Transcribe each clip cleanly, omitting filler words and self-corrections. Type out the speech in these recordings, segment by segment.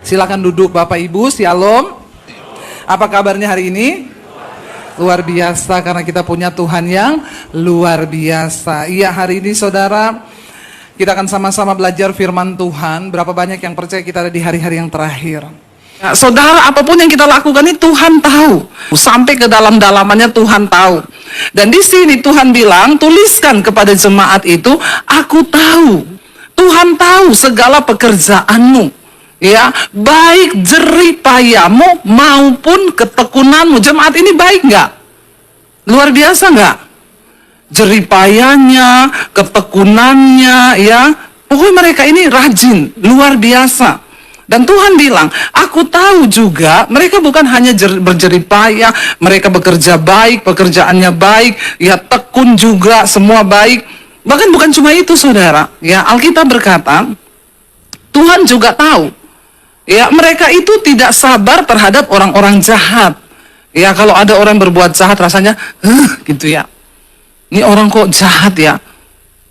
Silakan duduk Bapak Ibu, Shalom. Apa kabarnya hari ini? Luar biasa, karena kita punya Tuhan yang luar biasa. Iya, hari ini saudara, kita akan sama-sama belajar firman Tuhan. Berapa banyak yang percaya kita ada di hari-hari yang terakhir? Ya, saudara, apapun yang kita lakukan ini Tuhan tahu. Sampai ke dalam-dalamannya Tuhan tahu. Dan di sini Tuhan bilang, tuliskan kepada jemaat itu, aku tahu. Tuhan tahu segala pekerjaanmu, ya, baik jerih payahmu maupun ketekunanmu. Jemaat ini baik nggak? Luar biasa nggak? Jerih payahnya, ketekunannya, ya, pokoknya mereka ini rajin, luar biasa. Dan Tuhan bilang, aku tahu juga mereka bukan hanya berjerih payah, mereka bekerja baik, pekerjaannya baik, ya, tekun juga, semua baik. Bahkan bukan cuma itu saudara, ya, Alkitab berkata, Tuhan juga tahu, ya, mereka itu tidak sabar terhadap orang-orang jahat. Ya, kalau ada orang berbuat jahat rasanya, gitu ya. Ini orang kok jahat ya,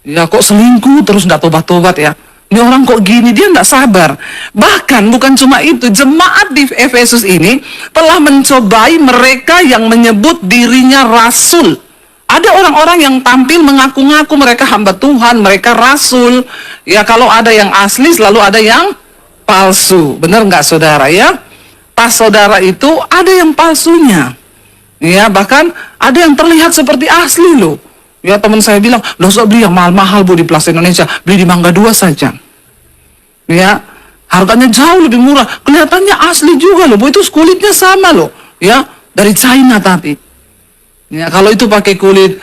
ya kok selingkuh terus nggak tobat-tobat ya. Ini orang kok gini, dia nggak sabar. Bahkan bukan cuma itu, jemaat di Efesus ini telah mencobai mereka yang menyebut dirinya rasul. Ada orang-orang yang tampil mengaku-ngaku mereka hamba Tuhan, mereka rasul. Ya, kalau ada yang asli selalu ada yang palsu. Benar nggak saudara ya? Tas saudara itu ada yang palsunya. Ya, bahkan ada yang terlihat seperti asli loh. Ya, teman saya bilang, "Loh, so beli yang mahal-mahal Bu di Plaza Indonesia, beli di Mangga 2 saja." Ya, harganya jauh lebih murah. Kelihatannya asli juga loh, Bu, itu kulitnya sama loh. Ya, dari China tapi. Ya, kalau itu pakai kulit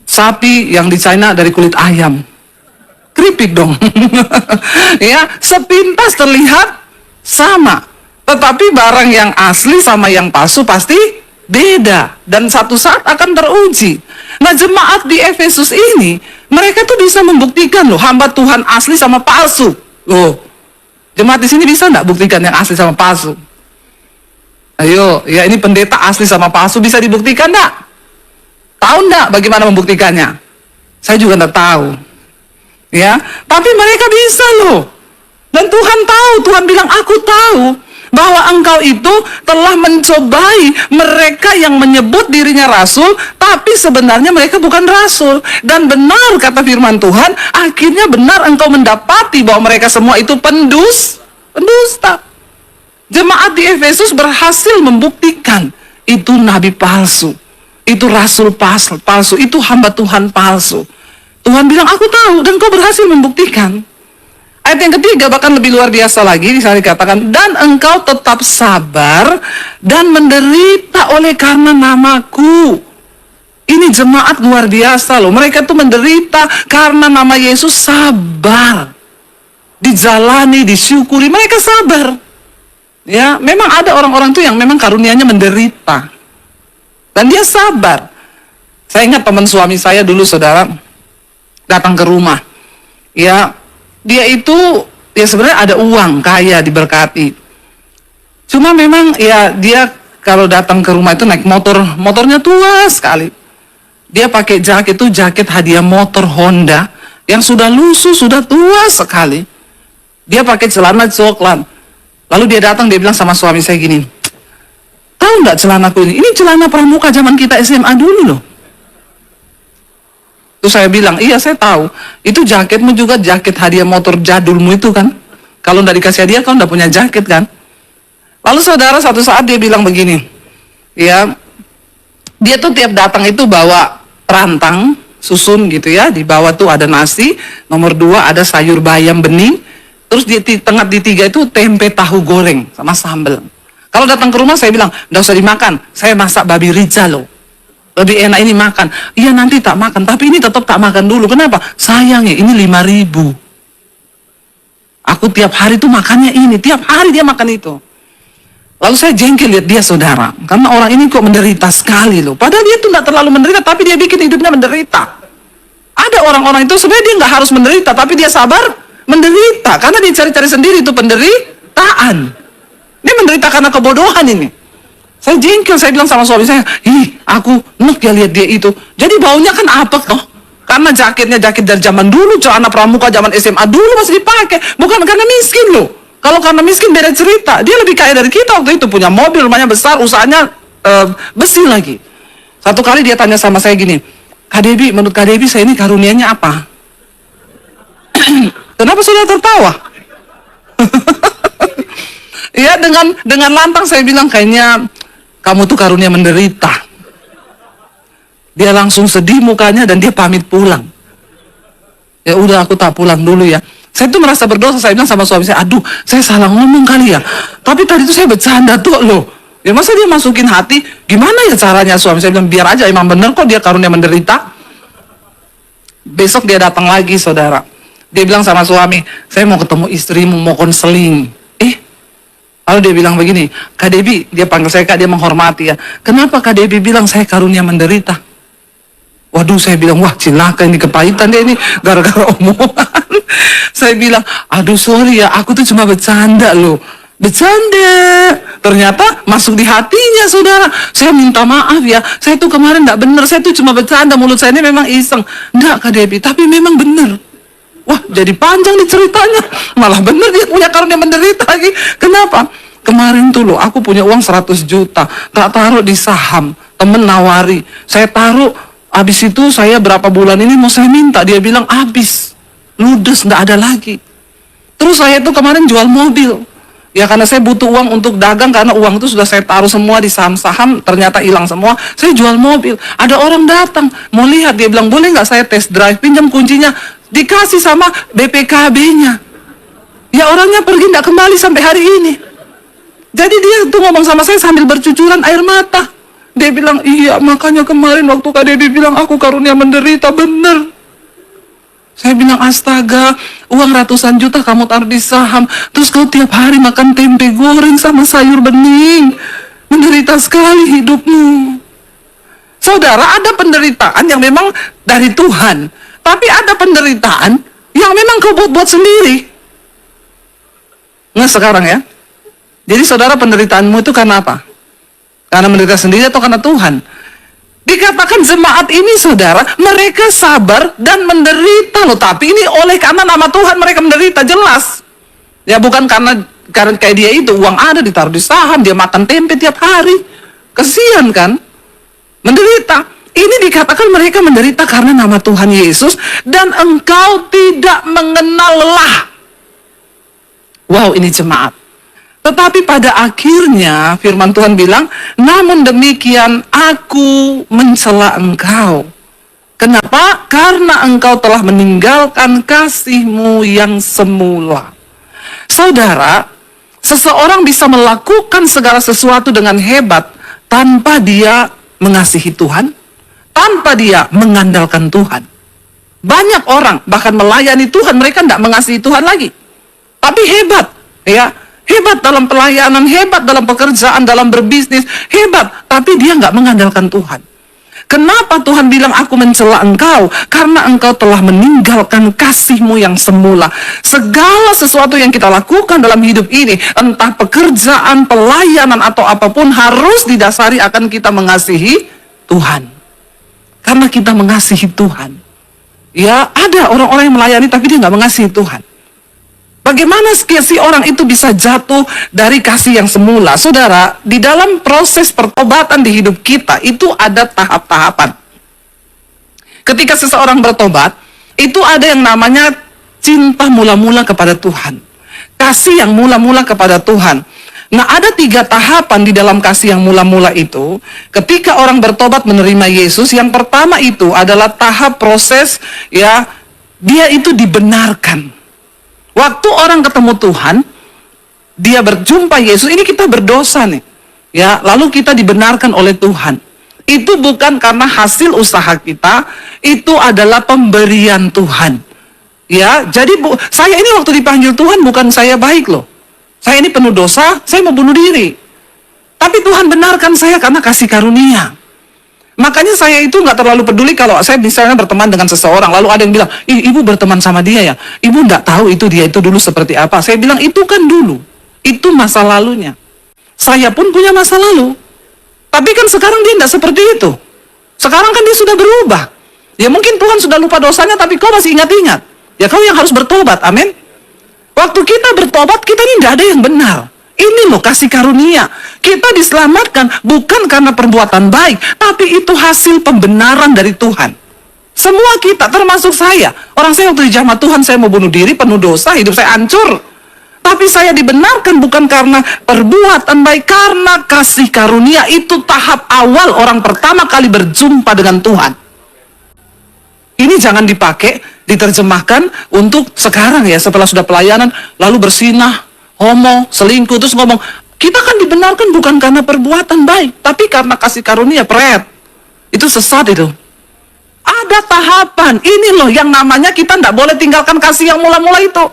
sapi, yang di China dari kulit ayam. Keripik dong. Ya, sepintas terlihat sama. Tetapi barang yang asli sama yang palsu pasti beda. Dan satu saat akan teruji. Nah, jemaat di Efesus ini, mereka tuh bisa membuktikan loh, hamba Tuhan asli sama palsu. Loh, jemaat di sini bisa nggak buktikan yang asli sama palsu? Ayo, ya, ini pendeta asli sama palsu bisa dibuktikan nggak? Tahu nggak bagaimana membuktikannya? Saya juga nggak tahu. Ya, tapi mereka bisa loh. Dan Tuhan tahu, Tuhan bilang, aku tahu bahwa engkau itu telah mencobai mereka yang menyebut dirinya rasul, tapi sebenarnya mereka bukan rasul. Dan benar kata firman Tuhan, akhirnya benar engkau mendapati bahwa mereka semua itu pendusta. Jemaat di Efesus berhasil membuktikan itu nabi palsu, itu rasul palsu, itu hamba Tuhan palsu. Tuhan bilang, aku tahu, dan kau berhasil membuktikan. Ayat yang ketiga bahkan lebih luar biasa lagi, di sana dikatakan, dan engkau tetap sabar dan menderita oleh karena namaku. Ini jemaat luar biasa loh, mereka tuh menderita karena nama Yesus, sabar. Dijalani, disyukuri, mereka sabar. Ya, memang ada orang-orang tuh yang memang karunianya menderita. Dan dia sabar. Saya ingat teman suami saya dulu saudara, datang ke rumah. Ya, dia itu ya sebenarnya ada uang, kaya, diberkati. Cuma memang ya dia kalau datang ke rumah itu naik motornya tua sekali. Dia pakai jaket itu jaket hadiah motor Honda yang sudah lusuh, sudah tua sekali. Dia pakai celana coklat. Lalu dia datang, dia bilang sama suami saya gini, tahu nggak celanaku ini? Ini celana pramuka zaman kita SMA dulu loh. Terus saya bilang, iya saya tahu. Itu jaketmu juga jaket hadiah motor jadulmu itu kan. Kalau nggak dikasih hadiah, kau nggak punya jaket kan. Lalu saudara satu saat dia bilang begini, ya, dia tuh tiap datang itu bawa rantang, susun gitu ya. Di bawah tuh ada nasi, nomor 2 ada sayur bayam bening. Terus di tengah di 3 itu tempe tahu goreng sama sambal. Kalau datang ke rumah saya bilang, nggak usah dimakan, saya masak babi rica loh. Lebih enak ini makan. Iya nanti tak makan, tapi ini tetap tak makan dulu. Kenapa? Sayang ya, ini 5.000. Aku tiap hari tuh makannya ini, tiap hari dia makan itu. Lalu saya jengkel lihat dia saudara, karena orang ini kok menderita sekali loh. Padahal dia tuh nggak terlalu menderita, tapi dia bikin hidupnya menderita. Ada orang-orang itu sebenarnya dia nggak harus menderita, tapi dia sabar menderita, karena dia cari-cari sendiri itu penderitaan. Dia menderita karena kebodohan ini. Saya jengkel, saya bilang sama suami saya, aku nek ya lihat dia itu. Jadi baunya kan apek toh. Karena jaketnya jaket dari zaman dulu, celana pramuka zaman SMA dulu masih dipakai. Bukan karena miskin loh. Kalau karena miskin beda cerita. Dia lebih kaya dari kita waktu itu. Punya mobil, rumahnya besar, usahanya besi lagi. Satu kali dia tanya sama saya gini, Kak Debbie, menurut Kak Debbie saya ini karunianya apa? Kenapa sudah tertawa? Ya, dengan lantang saya bilang, kayaknya kamu tuh karunia menderita. Dia langsung sedih mukanya dan dia pamit pulang. Ya udah, aku tak pulang dulu ya. Saya tuh merasa berdosa, saya bilang sama suami saya, aduh, saya salah ngomong kali ya. Tapi tadi tuh saya bercanda tuh loh. Ya masa dia masukin hati, gimana ya caranya? Suami saya bilang, biar aja, emang bener kok dia karunia menderita. Besok dia datang lagi, saudara. Dia bilang sama suami, saya mau ketemu istrimu, mau konseling. Lalu dia bilang begini, Kak Debbie, dia panggil saya Kak, dia menghormati ya. Kenapa Kak Debbie bilang saya karunia menderita? Waduh, saya bilang, wah cilaka ini, kepahitan dia ini gara-gara omongan. Saya bilang, aduh sorry ya, aku tuh cuma bercanda loh. Bercanda. Ternyata masuk di hatinya, saudara. Saya minta maaf ya, saya tuh kemarin gak bener, saya tuh cuma bercanda, mulut saya ini memang iseng. Enggak Kak Debbie, tapi memang bener. Wah, jadi panjang nih ceritanya. Malah bener dia punya karunia menderita lagi. Kenapa? Kemarin tuh loh, aku punya uang 100 juta. Tak taruh di saham. Temen nawari. Saya taruh, habis itu saya berapa bulan ini mau saya minta. Dia bilang, habis. Ludes, nggak ada lagi. Terus saya tuh kemarin jual mobil. Ya karena saya butuh uang untuk dagang. Karena uang itu sudah saya taruh semua di saham-saham. Ternyata hilang semua. Saya jual mobil. Ada orang datang, mau lihat. Dia bilang, boleh nggak saya test drive? Pinjam kuncinya. Dikasih sama BPKB-nya. Ya orangnya pergi tidak kembali sampai hari ini. Jadi dia tuh ngomong sama saya sambil bercucuran air mata. Dia bilang, iya makanya kemarin waktu Kak Debbie bilang aku karunia menderita, bener. Saya bilang, astaga, uang ratusan juta kamu taruh di saham. Terus kau tiap hari makan tempe goreng sama sayur bening. Menderita sekali hidupmu. Saudara, ada penderitaan yang memang dari Tuhan. Tapi ada penderitaan yang memang kau buat-buat sendiri. Nggak sekarang ya? Jadi saudara, penderitaanmu itu karena apa? Karena menderita sendiri atau karena Tuhan? Dikatakan jemaat ini saudara, mereka sabar dan menderita loh. Tapi ini oleh karena nama Tuhan mereka menderita, jelas. Ya bukan karena kayak dia itu, uang ada ditaruh di saham, dia makan tempe tiap hari. Kesian kan? Menderita. Ini dikatakan mereka menderita karena nama Tuhan Yesus dan engkau tidak mengenal lelah. Wow, ini jemaat. Tetapi pada akhirnya firman Tuhan bilang, namun demikian aku mencela engkau. Kenapa? Karena engkau telah meninggalkan kasihmu yang semula. Saudara, seseorang bisa melakukan segala sesuatu dengan hebat tanpa dia mengasihi Tuhan, tanpa dia mengandalkan Tuhan. Banyak orang bahkan melayani Tuhan, mereka tidak mengasihi Tuhan lagi. Tapi hebat, ya, hebat dalam pelayanan, hebat dalam pekerjaan, dalam berbisnis, hebat. Tapi dia nggak mengandalkan Tuhan. Kenapa Tuhan bilang aku mencela engkau? Karena engkau telah meninggalkan kasihmu yang semula. Segala sesuatu yang kita lakukan dalam hidup ini, entah pekerjaan, pelayanan, atau apapun, harus didasari akan kita mengasihi Tuhan. Karena kita mengasihi Tuhan. Ya, ada orang-orang yang melayani tapi dia nggak mengasihi Tuhan. Bagaimana si orang itu bisa jatuh dari kasih yang semula? Saudara, di dalam proses pertobatan di hidup kita, itu ada tahap-tahapan. Ketika seseorang bertobat, itu ada yang namanya cinta mula-mula kepada Tuhan. Kasih yang mula-mula kepada Tuhan. Nah, ada 3 tahapan di dalam kasih yang mula-mula itu. Ketika orang bertobat menerima Yesus, yang pertama itu adalah tahap proses, ya, dia itu dibenarkan. Waktu orang ketemu Tuhan, dia berjumpa Yesus, ini kita berdosa nih. Ya, lalu kita dibenarkan oleh Tuhan. Itu bukan karena hasil usaha kita, itu adalah pemberian Tuhan. Ya, jadi saya ini waktu dipanggil Tuhan bukan saya baik loh. Saya ini penuh dosa, saya mau bunuh diri. Tapi Tuhan benarkan saya karena kasih karunia. Makanya saya itu nggak terlalu peduli kalau saya misalnya berteman dengan seseorang, lalu ada yang bilang, ih ibu berteman sama dia ya, ibu nggak tahu itu dia itu dulu seperti apa. Saya bilang, itu kan dulu, itu masa lalunya. Saya pun punya masa lalu. Tapi kan sekarang dia nggak seperti itu. Sekarang kan dia sudah berubah. Ya mungkin Tuhan sudah lupa dosanya, tapi kau masih ingat-ingat. Ya kau yang harus bertobat, amin. Waktu kita bertobat, kita ini tidak ada yang benar. Ini loh kasih karunia. Kita diselamatkan bukan karena perbuatan baik, tapi itu hasil pembenaran dari Tuhan. Semua kita, termasuk saya. Orang saya waktu di jamaah Tuhan, saya mau bunuh diri, penuh dosa, hidup saya hancur. Tapi saya dibenarkan bukan karena perbuatan baik, karena kasih karunia. Itu tahap awal orang pertama kali berjumpa dengan Tuhan. Ini jangan dipakai, diterjemahkan untuk sekarang ya, setelah sudah pelayanan, lalu bersinah, homo, selingkuh, terus ngomong, kita kan dibenarkan bukan karena perbuatan baik, tapi karena kasih karunia, pret. Itu sesat itu. Ada tahapan, ini loh yang namanya kita tidak boleh tinggalkan kasih yang mula-mula itu.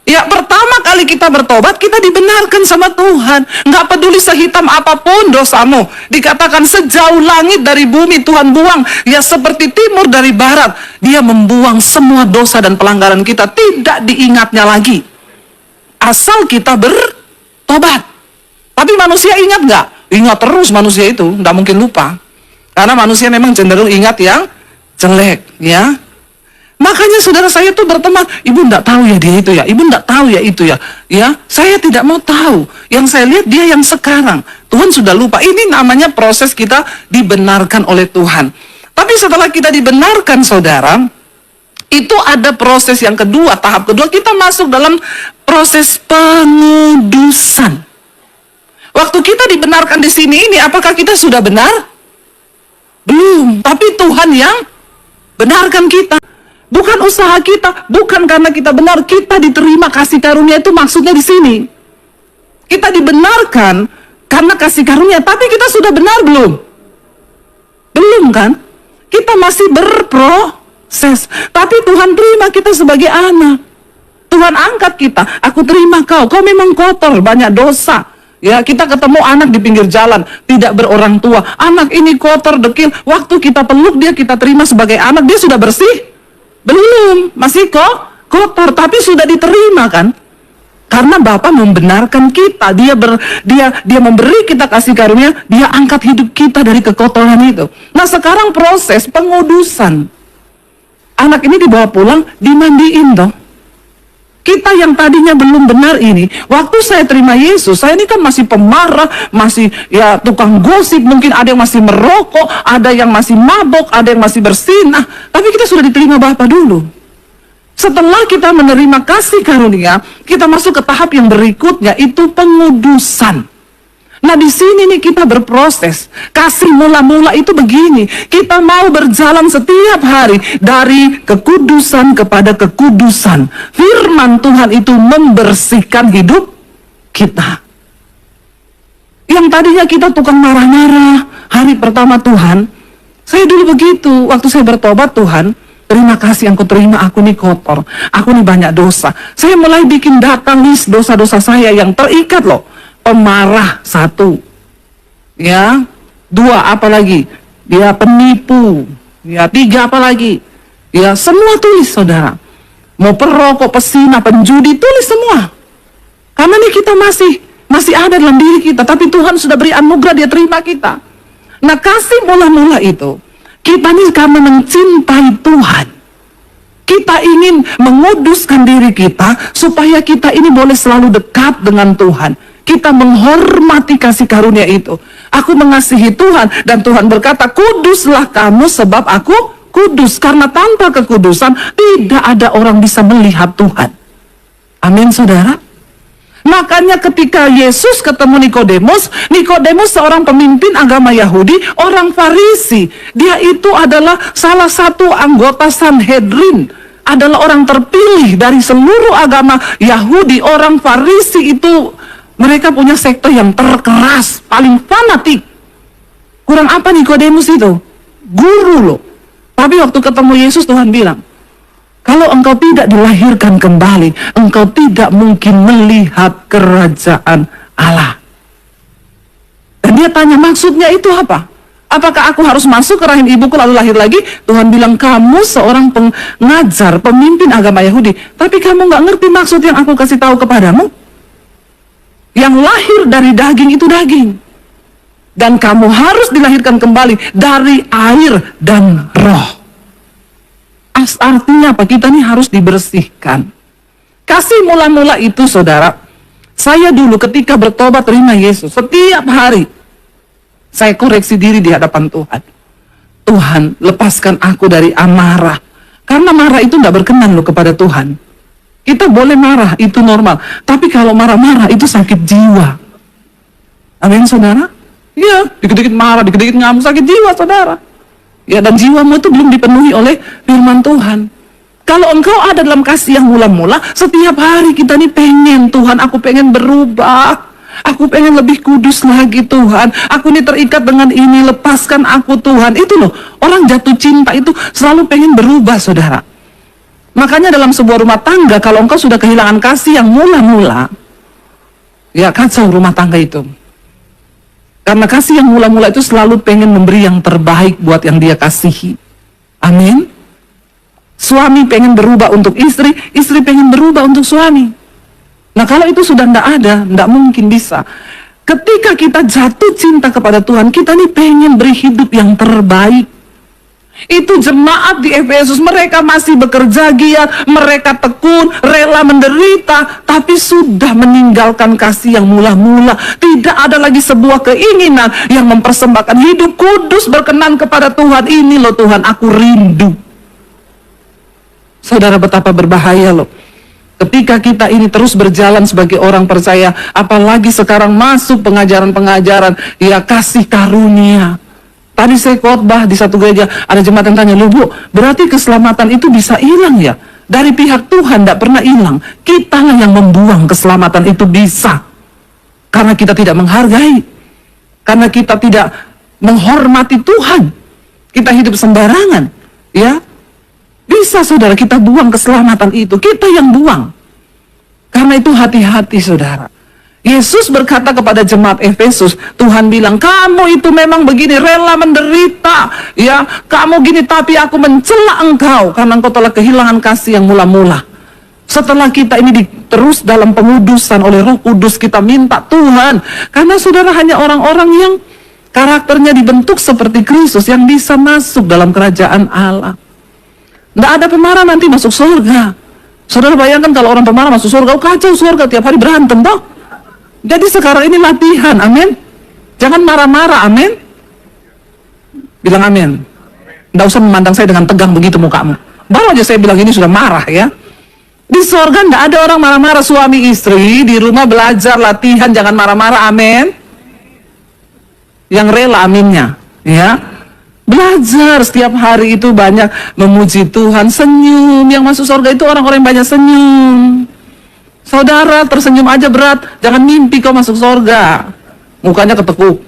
Ya, pertama kali kita bertobat, kita dibenarkan sama Tuhan. Nggak peduli sehitam apapun dosamu. Dikatakan sejauh langit dari bumi Tuhan buang. Ya, seperti timur dari barat. Dia membuang semua dosa dan pelanggaran kita. Tidak diingatnya lagi. Asal kita bertobat. Tapi manusia ingat nggak? Ingat terus manusia itu. Nggak mungkin lupa. Karena manusia memang cenderung ingat yang jelek. Ya. Makanya saudara saya tuh berteman, ibu enggak tahu ya dia itu ya, ibu enggak tahu ya itu ya. Ya, saya tidak mau tahu. Yang saya lihat dia yang sekarang. Tuhan sudah lupa. Ini namanya proses kita dibenarkan oleh Tuhan. Tapi setelah kita dibenarkan saudara, itu ada proses yang kedua, tahap kedua, kita masuk dalam proses pengudusan. Waktu kita dibenarkan di sini ini, apakah kita sudah benar? Belum, tapi Tuhan yang benarkan kita. Bukan usaha kita, bukan karena kita benar, kita diterima kasih karunia itu maksudnya di sini. Kita dibenarkan karena kasih karunia, tapi kita sudah benar belum? Belum kan? Kita masih berproses, tapi Tuhan terima kita sebagai anak. Tuhan angkat kita, aku terima kau memang kotor, banyak dosa. Ya, kita ketemu anak di pinggir jalan, tidak berorang tua. Anak ini kotor, dekil. Waktu kita peluk dia, kita terima sebagai anak, dia sudah bersih? Belum, masih kotor, tapi sudah diterima kan? Karena Bapa membenarkan kita, dia memberi kita kasih karunia, dia angkat hidup kita dari kekotoran itu. Nah, sekarang proses pengudusan. Anak ini dibawa pulang, dimandiin dong. Kita yang tadinya belum benar ini, waktu saya terima Yesus, saya ini kan masih pemarah, masih ya tukang gosip, mungkin ada yang masih merokok, ada yang masih mabok, ada yang masih bersinah, tapi kita sudah diterima Bapa dulu. Setelah kita menerima kasih karunia, kita masuk ke tahap yang berikutnya, itu pengudusan. Nah, di sini nih kita berproses. Kasih mula-mula itu begini. Kita mau berjalan setiap hari dari kekudusan kepada kekudusan. Firman Tuhan itu membersihkan hidup kita. Yang tadinya kita tukang marah-marah hari pertama Tuhan. Saya dulu begitu. Waktu saya bertobat, Tuhan, terima kasih Engkau terima aku nih kotor. Aku nih banyak dosa. Saya mulai bikin data list dosa-dosa saya yang terikat loh. Pemarah 1, ya 2 apa lagi, dia penipu, ya 3 apa lagi, ya semua tulis saudara, mau perokok, pesinah, penjudi, tulis semua, karena nih kita masih ada dalam diri kita, tapi Tuhan sudah beri anugerah, dia terima kita. Nah, kasih mula-mula itu, kita nih karena mencintai Tuhan, kita ingin menguduskan diri kita supaya kita ini boleh selalu dekat dengan Tuhan. Kita menghormati kasih karunia itu. Aku mengasihi Tuhan dan Tuhan berkata, kuduslah kamu sebab aku kudus. Karena tanpa kekudusan tidak ada orang bisa melihat Tuhan. Amin saudara. Makanya ketika Yesus ketemu Nikodemus, Nikodemus seorang pemimpin agama Yahudi, orang Farisi. Dia itu adalah salah satu anggota Sanhedrin, adalah orang terpilih dari seluruh agama Yahudi. Orang Farisi itu mereka punya sekte yang terkeras, paling fanatik. Kurang apa Nikodemus itu? Guru loh. Tapi waktu ketemu Yesus, Tuhan bilang, kalau engkau tidak dilahirkan kembali, engkau tidak mungkin melihat kerajaan Allah. Dan dia tanya, maksudnya itu apa? Apakah aku harus masuk ke rahim ibuku lalu lahir lagi? Tuhan bilang, kamu seorang pengajar, pemimpin agama Yahudi, tapi kamu nggak ngerti maksud yang aku kasih tahu kepadamu? Yang lahir dari daging itu daging. Dan kamu harus dilahirkan kembali dari air dan roh. Artinya apa? Kita ini harus dibersihkan. Kasih mula-mula itu, saudara, saya dulu ketika bertobat terima Yesus, setiap hari saya koreksi diri di hadapan Tuhan. Tuhan, lepaskan aku dari amarah. Karena marah itu tidak berkenan loh kepada Tuhan. Kita boleh marah, itu normal. Tapi kalau marah-marah itu sakit jiwa. Amin, saudara? Ya, dikit-dikit marah, dikit-dikit ngamuk, sakit jiwa, saudara. Ya, dan jiwamu itu belum dipenuhi oleh firman Tuhan. Kalau engkau ada dalam kasih yang mula-mula, setiap hari kita nih pengen, Tuhan, aku pengen berubah. Aku pengen lebih kudus lagi, Tuhan. Aku ini terikat dengan ini, lepaskan aku, Tuhan. Itu loh, orang jatuh cinta itu selalu pengen berubah, saudara. Makanya dalam sebuah rumah tangga, kalau engkau sudah kehilangan kasih yang mula-mula, ya kacau rumah tangga itu. Karena kasih yang mula-mula itu selalu pengen memberi yang terbaik buat yang dia kasihi. Amin. Suami pengen berubah untuk istri, istri pengen berubah untuk suami. Nah kalau itu sudah tidak ada, tidak mungkin bisa. Ketika kita jatuh cinta kepada Tuhan, kita nih pengen beri hidup yang terbaik. Itu jemaat di Efesus, mereka masih bekerja giat, mereka tekun, rela menderita, tapi sudah meninggalkan kasih yang mula-mula. Tidak ada lagi sebuah keinginan yang mempersembahkan hidup kudus berkenan kepada Tuhan. Ini loh Tuhan, aku rindu. Saudara, betapa berbahaya loh. Ketika kita ini terus berjalan sebagai orang percaya, apalagi sekarang masuk pengajaran-pengajaran, ya kasih karunia. Tadi saya khotbah di satu gereja, ada jemaat yang tanya, loh Bu, berarti keselamatan itu bisa hilang ya? Dari pihak Tuhan tidak pernah hilang. Kita lah yang membuang keselamatan itu bisa. Karena kita tidak menghargai. Karena kita tidak menghormati Tuhan. Kita hidup sembarangan. Ya, bisa saudara, kita buang keselamatan itu. Kita yang buang. Karena itu hati-hati saudara. Yesus berkata kepada jemaat Efesus, Tuhan bilang, kamu itu memang begini, rela menderita. Ya, kamu gini, tapi aku mencela engkau. Karena engkau telah kehilangan kasih yang mula-mula. Setelah kita ini terus dalam pengudusan oleh Roh Kudus, kita minta Tuhan. Karena saudara, hanya orang-orang yang karakternya dibentuk seperti Kristus yang bisa masuk dalam kerajaan Allah. Tidak ada pemarah nanti masuk surga. Saudara bayangkan kalau orang pemarah masuk surga, oh kacau surga, tiap hari berantem toh. Jadi sekarang ini latihan, amin. Jangan marah-marah, amin. Bilang amin. Tidak usah memandang saya dengan tegang begitu mukamu. Baru aja saya bilang ini sudah marah ya. Di surga tidak ada orang marah-marah, suami istri di rumah belajar latihan jangan marah-marah, amin. Yang rela aminnya, ya. Belajar setiap hari itu banyak memuji Tuhan, senyum. Yang masuk surga itu orang-orang yang banyak senyum. Saudara tersenyum aja berat, jangan mimpi kau masuk surga. Mukanya ketekuk.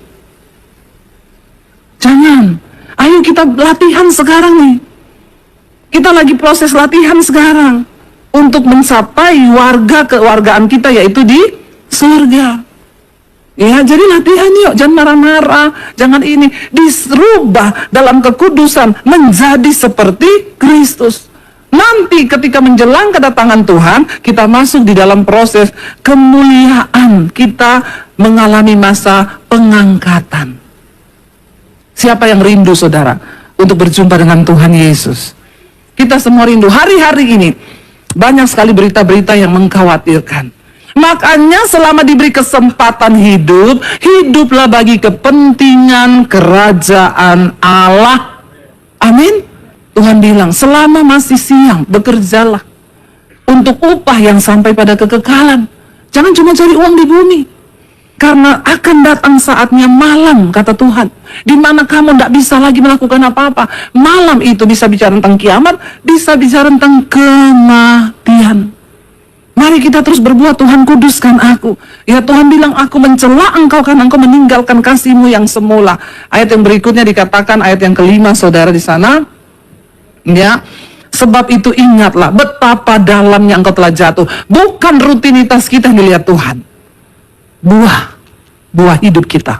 Jangan. Ayo kita latihan sekarang nih. Kita lagi proses latihan sekarang untuk mencapai warga kewargaan kita yaitu di surga. Ya, jadi latihan yuk, jangan marah-marah, jangan ini, dirubah dalam kekudusan menjadi seperti Kristus. Nanti ketika menjelang kedatangan Tuhan, kita masuk di dalam proses kemuliaan, kita mengalami masa pengangkatan. Siapa yang rindu saudara untuk berjumpa dengan Tuhan Yesus? Kita semua rindu. Hari-hari ini banyak sekali berita-berita yang mengkhawatirkan. Makanya selama diberi kesempatan hidup, hiduplah bagi kepentingan kerajaan Allah. Amin. Tuhan bilang, selama masih siang, bekerjalah untuk upah yang sampai pada kekekalan. Jangan cuma cari uang di bumi. Karena akan datang saatnya malam, kata Tuhan, di mana kamu tidak bisa lagi melakukan apa-apa. Malam itu bisa bicara tentang kiamat, bisa bicara tentang kematian. Mari kita terus berbuat, Tuhan kuduskan aku. Ya Tuhan bilang, aku mencela engkau karena engkau meninggalkan kasih-Mu yang semula. Ayat yang berikutnya dikatakan, ayat yang kelima, saudara di sana. Ya, sebab itu ingatlah betapa dalamnya engkau telah jatuh. Bukan rutinitas kita yang dilihat Tuhan. Buah hidup kita.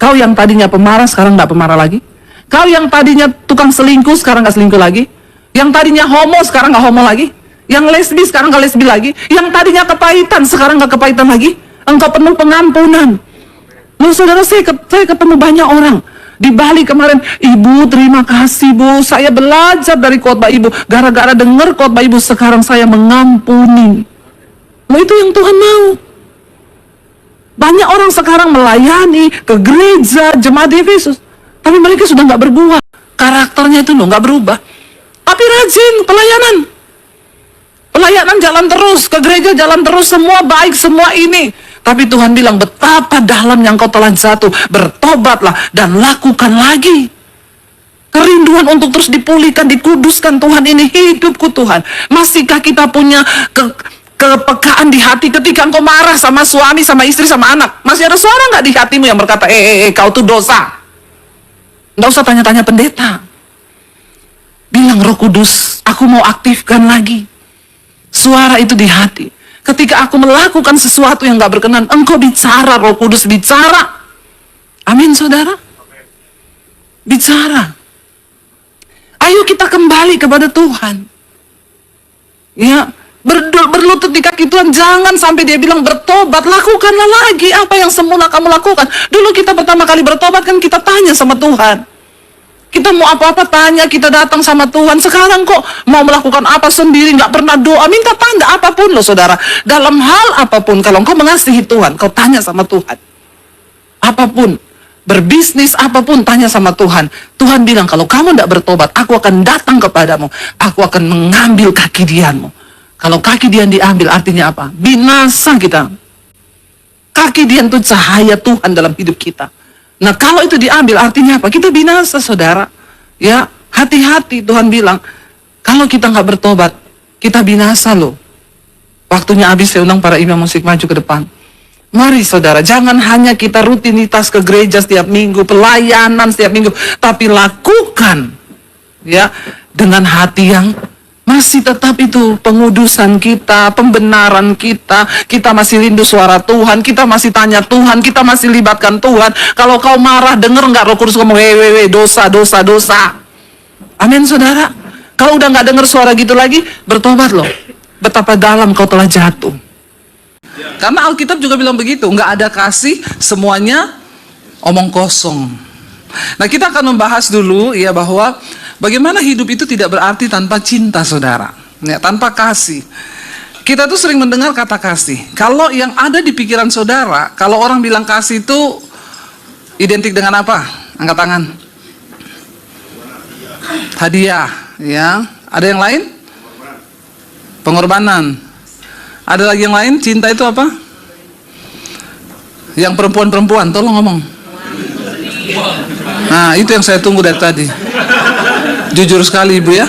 Kau yang tadinya pemarah, sekarang gak pemarah lagi. Kau yang tadinya tukang selingkuh, sekarang gak selingkuh lagi. Yang tadinya homo, sekarang gak homo lagi. Yang lesbi, sekarang gak lesbi lagi. Yang tadinya kepahitan, sekarang gak kepahitan lagi. Engkau penuh pengampunan. Loh saudara, saya ketemu banyak orang. Di Bali kemarin, Ibu terima kasih Bu, saya belajar dari khotbah Ibu. Gara-gara dengar khotbah Ibu, sekarang saya mengampuni. Loh, itu yang Tuhan mau. Banyak orang sekarang melayani ke gereja, jemaat di Efesus, tapi mereka sudah nggak berbuah. Karakternya itu loh nggak berubah. Tapi rajin pelayanan. Pelayanan jalan terus, ke gereja jalan terus, semua baik, semua ini. Tapi Tuhan bilang, betapa dalam yang kau telah jatuh, bertobatlah dan lakukan lagi. Kerinduan untuk terus dipulihkan, dikuduskan. Tuhan, ini hidupku Tuhan. Masihkah kita punya kepekaan di hati ketika engkau marah sama suami, sama istri, sama anak? Masih ada suara nggak di hatimu yang berkata, kau tuh dosa? Nggak usah tanya-tanya pendeta. Bilang, Roh Kudus, aku mau aktifkan lagi suara itu di hati. Ketika aku melakukan sesuatu yang gak berkenan, engkau bicara, Roh Kudus bicara. Amin, saudara. Bicara. Ayo kita kembali kepada Tuhan. Ya, berlutut di kaki Tuhan. Jangan sampai dia bilang bertobat, lakukanlah lagi apa yang semula kamu lakukan. Dulu kita pertama kali bertobat kan kita tanya sama Tuhan. Kita mau apa-apa tanya, kita datang sama Tuhan. Sekarang kok mau melakukan apa sendiri, nggak pernah doa, minta tanda apapun loh saudara. Dalam hal apapun, kalau engkau mengasihi Tuhan, kau tanya sama Tuhan. Apapun, berbisnis apapun, tanya sama Tuhan. Tuhan bilang, kalau kamu tidak bertobat, aku akan datang kepadamu. Aku akan mengambil kaki dianmu. Kalau kaki dian diambil artinya apa? Binasa kita. Kaki dian itu cahaya Tuhan dalam hidup kita. Nah, kalau itu diambil artinya apa? Kita binasa, saudara. Ya, hati-hati. Tuhan bilang, kalau kita nggak bertobat, kita binasa loh. Waktunya habis, saya undang para imam musik maju ke depan. Mari saudara, jangan hanya kita rutinitas ke gereja setiap minggu, pelayanan setiap minggu, tapi lakukan ya dengan hati yang masih tetap itu pengudusan kita, pembenaran kita. Kita masih rindu suara Tuhan, kita masih tanya Tuhan, kita masih libatkan Tuhan. Kalau kau marah, denger nggak Roh Kudus ngomong, dosa, dosa, dosa. Amin, saudara. Kalau udah nggak denger suara gitu lagi, bertobat loh. Betapa dalam kau telah jatuh. Karena Alkitab juga bilang begitu, nggak ada kasih, semuanya omong kosong. Nah, kita akan membahas dulu ya bahwa bagaimana hidup itu tidak berarti tanpa cinta, saudara. Ya, tanpa kasih. Kita tuh sering mendengar kata kasih. Kalau yang ada di pikiran saudara, kalau orang bilang kasih itu identik dengan apa? Angkat tangan. Hadiah, ya. Ada yang lain? Pengorbanan. Ada lagi yang lain? Cinta itu apa? Yang perempuan-perempuan, tolong ngomong. Nah, itu yang saya tunggu dari tadi. Jujur sekali ibu ya.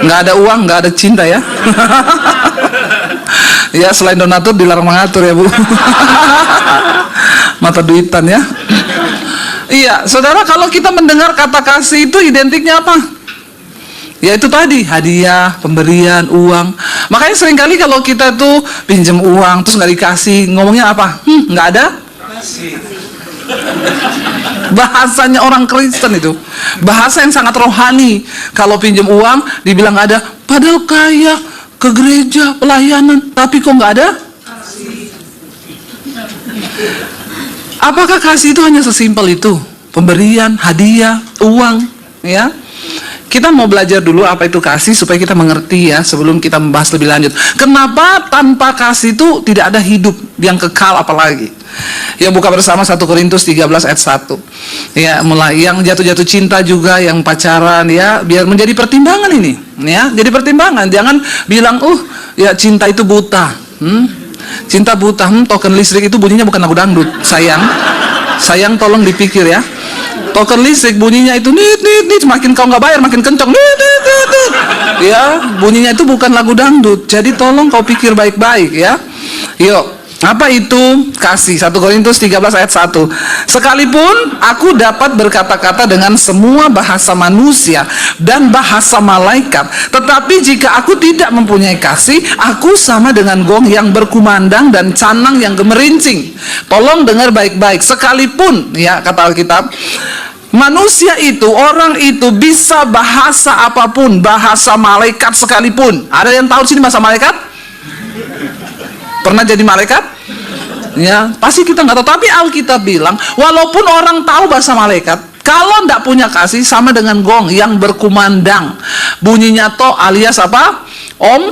Nggak ada uang, nggak ada cinta ya. Ya, selain donatur dilarang mengatur ya bu. Mata duitan ya. Iya, saudara, kalau kita mendengar kata kasih itu identiknya apa? Ya itu tadi, hadiah, pemberian, uang. Makanya seringkali kalau kita tuh pinjam uang terus nggak dikasih, ngomongnya apa? Nggak ada kasih. Bahasanya orang Kristen itu, bahasa yang sangat rohani. Kalau pinjam uang, dibilang nggak ada. Padahal kaya, ke gereja, pelayanan, tapi kok nggak ada kasih. Apakah kasih itu hanya sesimpel itu? Pemberian, hadiah, uang, ya? Kita mau belajar dulu apa itu kasih supaya kita mengerti ya sebelum kita membahas lebih lanjut. Kenapa tanpa kasih itu tidak ada hidup yang kekal apalagi? Ya, buka bersama 1 Korintus 13 ayat 1. Ya, mulai yang jatuh-jatuh cinta juga, yang pacaran ya, biar menjadi pertimbangan ini, ya. Jadi pertimbangan, jangan bilang, ya cinta itu buta." Cinta buta, token listrik itu bunyinya bukan lagu dangdut. Sayang tolong dipikir ya. Token listrik bunyinya itu nit, makin kau nggak bayar makin kencang nit. Ya, bunyinya itu bukan lagu dangdut. Jadi tolong kau pikir baik-baik ya. Yuk, apa itu kasih? 1 Korintus 13 ayat 1. "Sekalipun aku dapat berkata-kata dengan semua bahasa manusia dan bahasa malaikat, tetapi jika aku tidak mempunyai kasih, aku sama dengan gong yang berkumandang dan canang yang gemerincing." Tolong dengar baik-baik. Sekalipun, ya kata Alkitab, manusia itu, orang itu bisa bahasa apapun, bahasa malaikat sekalipun. Ada yang tahu sini bahasa malaikat? Pernah jadi malaikat? Ya, pasti kita nggak tahu. Tapi Alkitab bilang, walaupun orang tahu bahasa malaikat, Kalau tidak punya kasih sama dengan gong yang berkumandang. Bunyinya to alias apa? Om.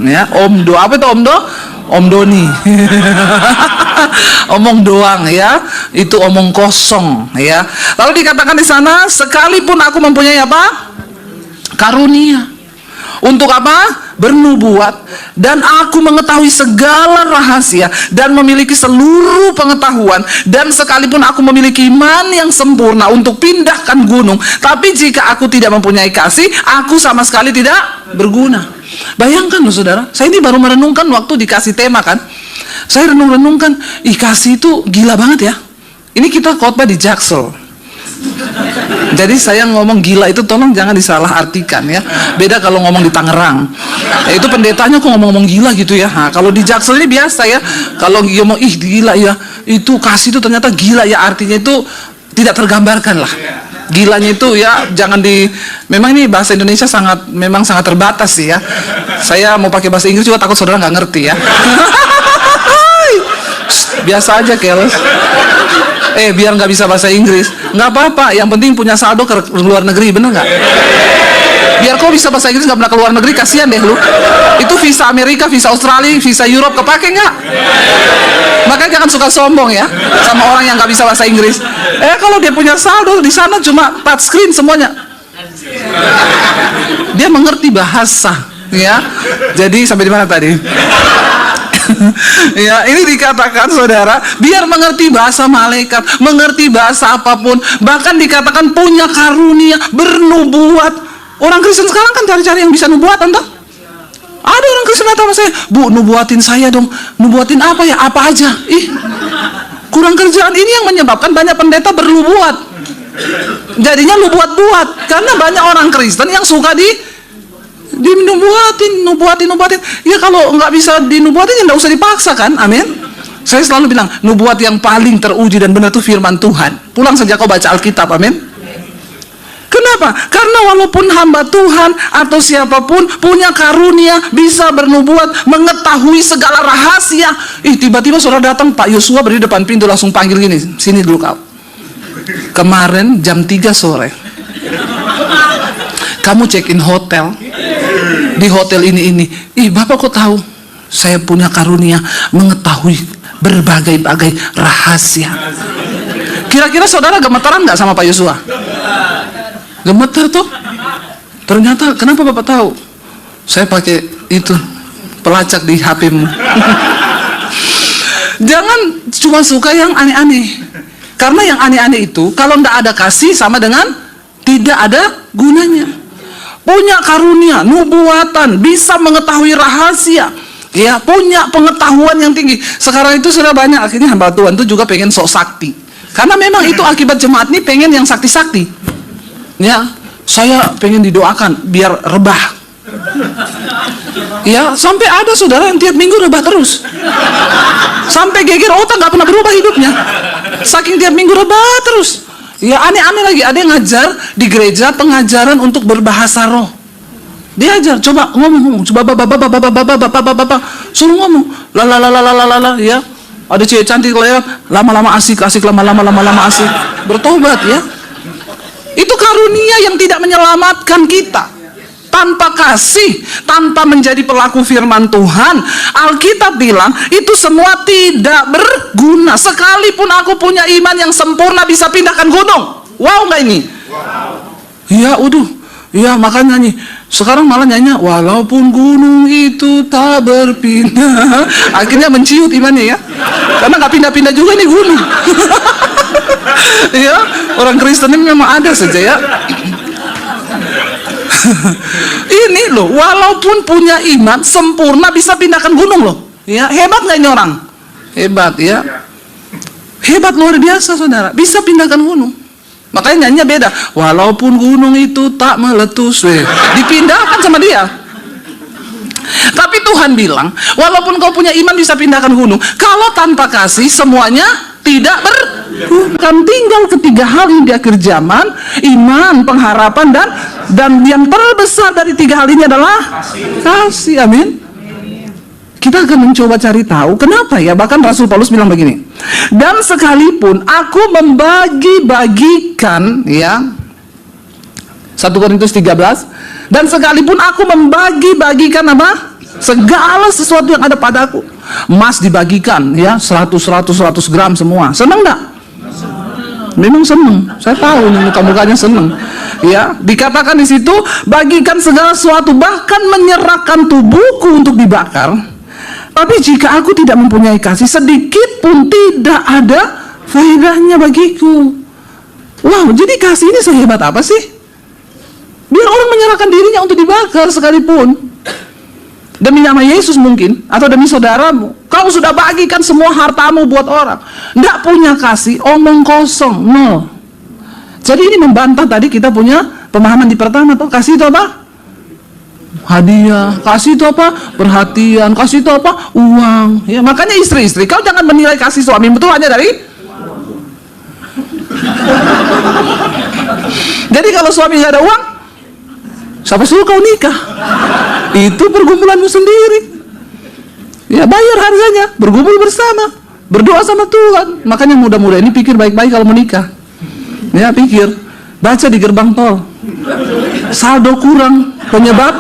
Ya, om do. Apa itu om do? Om Doni. Omong doang ya. Itu omong kosong ya. Lalu dikatakan di sana, sekalipun aku mempunyai apa? Karunia. Untuk apa? Bernubuat, dan aku mengetahui segala rahasia dan memiliki seluruh pengetahuan, dan sekalipun aku memiliki iman yang sempurna untuk pindahkan gunung, tapi jika aku tidak mempunyai kasih, aku sama sekali tidak berguna. Bayangkan loh saudara, saya ini baru merenungkan waktu dikasih tema kan. Saya renung-renungkan, kasih itu gila banget ya. Ini kita khotbah di Jaksel. Jadi saya ngomong gila itu tolong jangan disalah artikan ya. Beda kalau ngomong di Tangerang. Itu pendetanya kok ngomong-ngomong gila gitu ya. Nah, kalau di Jaksel ini biasa ya. Kalau ngomong gila ya, itu kasih itu ternyata gila ya, artinya itu tidak tergambarkan lah. Gilanya itu ya jangan memang ini bahasa Indonesia memang sangat terbatas sih ya. Saya mau pakai bahasa Inggris juga takut saudara nggak ngerti ya. Biasa aja keles. Biar nggak bisa bahasa Inggris nggak apa-apa, yang penting punya saldo ke luar negeri, bener nggak? Biar kau bisa bahasa Inggris nggak pernah ke luar negeri, kasihan deh lu. Itu visa Amerika, visa Australia, visa Europe kepake nggak? Makanya jangan suka sombong ya sama orang yang nggak bisa bahasa Inggris. Kalau dia punya saldo di sana cuma touchscreen semuanya, dia mengerti bahasa ya. Jadi sampai di mana tadi? Ya, ini dikatakan saudara, biar mengerti bahasa malaikat, mengerti bahasa apapun, bahkan dikatakan punya karunia bernubuat. Orang Kristen sekarang kan cari-cari yang bisa nubuatan toh. Ada orang Kristen datang sama saya, "Bu, nubuatin saya dong." Nubuatin apa ya? Apa aja? Kurang kerjaan. Ini yang menyebabkan banyak pendeta bernubuat. Jadinya nubuat-buat, karena banyak orang Kristen yang suka nubuatin. Ya kalau nggak bisa dinubuatin ya nggak usah dipaksa kan, amin. Saya selalu bilang nubuat yang paling teruji dan benar itu firman Tuhan. Pulang saja kau baca Alkitab, amin. Kenapa? Karena walaupun hamba Tuhan atau siapapun punya karunia bisa bernubuat, mengetahui segala rahasia. Tiba-tiba saudara datang, Pak Yosua berdiri depan pintu langsung panggil gini, "Sini dulu kau. Kemarin jam 3 sore kamu check-in hotel di hotel ini. Bapak kok tahu? Saya punya karunia mengetahui berbagai-bagai rahasia." Kira-kira saudara gemetaran nggak sama Pak Yosua? Gemetar tuh. Ternyata kenapa Bapak tahu? Saya pakai itu pelacak di HP-mu. Jangan cuma suka yang aneh-aneh. Karena yang aneh-aneh itu kalau nggak ada kasih sama dengan tidak ada gunanya. Punya karunia, nubuatan, bisa mengetahui rahasia, ya, punya pengetahuan yang tinggi. Sekarang itu sudah banyak akhirnya hamba Tuhan itu juga pengen sok sakti. Karena memang itu akibat jemaat ini pengen yang sakti-sakti. Ya, saya pengen didoakan biar rebah. Ya, sampai ada saudara yang tiap minggu rebah terus. Sampai geger otak nggak pernah berubah hidupnya. Saking tiap minggu rebah terus. Ya, aneh-aneh lagi, ada yang ngajar di gereja pengajaran untuk berbahasa roh. Dia ajar, coba ngomong, coba bapak, suruh ngomong, la ya. Ada cewek cantik lewat, lama-lama asik, lama-lama asik. Bertobat ya. Itu karunia yang tidak menyelamatkan kita. Tanpa kasih, tanpa menjadi pelaku firman Tuhan, Alkitab bilang itu semua tidak berguna. Sekalipun aku punya iman yang sempurna bisa pindahkan gunung. Wow nggak ini? Wow. Ya udah, ya makanya nyanyi. Sekarang malah nyanyi, walaupun gunung itu tak berpindah. Akhirnya menciut imannya ya, karena nggak pindah-pindah juga nih gunung. Ya, orang Kristen ini memang ada saja ya. Ini loh, walaupun punya iman sempurna bisa pindahkan gunung loh. Ya, hebat nggak ini orang? Hebat ya. Hebat luar biasa saudara, bisa pindahkan gunung. Makanya nyanyinya beda. Walaupun gunung itu tak meletus, dipindahkan sama dia. Tapi Tuhan bilang, walaupun kau punya iman bisa pindahkan gunung. Kalau tanpa kasih semuanya tidak kan tinggal ketiga hal ini di akhir zaman: iman, pengharapan, dan yang terbesar dari tiga hal ini adalah kasih. Amin. kita akan mencoba cari tahu kenapa ya. Bahkan Rasul Paulus bilang begini, dan sekalipun aku membagi-bagikan, ya, 1 Korintus 13, dan sekalipun aku membagi-bagikan apa? Segala sesuatu yang ada padaku. Emas dibagikan, ya, 100 gram semua. Senang enggak? Memang senang. Saya tahu nih muka-mukanya senang. Ya, dikatakan di situ, bagikan segala sesuatu, bahkan menyerahkan tubuhku untuk dibakar. Tapi jika aku tidak mempunyai kasih, sedikit pun tidak ada faedahnya bagiku. Wow, jadi kasih ini sehebat apa sih? Biar orang menyerahkan dirinya untuk dibakar sekalipun. Demi nama Yesus mungkin, atau demi saudaramu. Kau sudah bagikan semua hartamu buat orang. Nggak punya kasih, omong kosong, nol. Jadi ini membantah tadi kita punya pemahaman di pertama tuh. Kasih itu apa? Hadiah. Kasih itu apa? Perhatian. Kasih itu apa? Uang. Ya, makanya istri-istri, kau jangan menilai kasih suami itu hanya dari jadi kalau suami nggak ada uang, siapa suruh kau nikah? Itu pergumulanmu sendiri. Ya, bayar harganya, bergumul bersama, berdoa sama Tuhan. Makanya muda-muda ini pikir baik-baik kalau menikah. Ya, pikir, baca di gerbang tol, saldo kurang, penyebab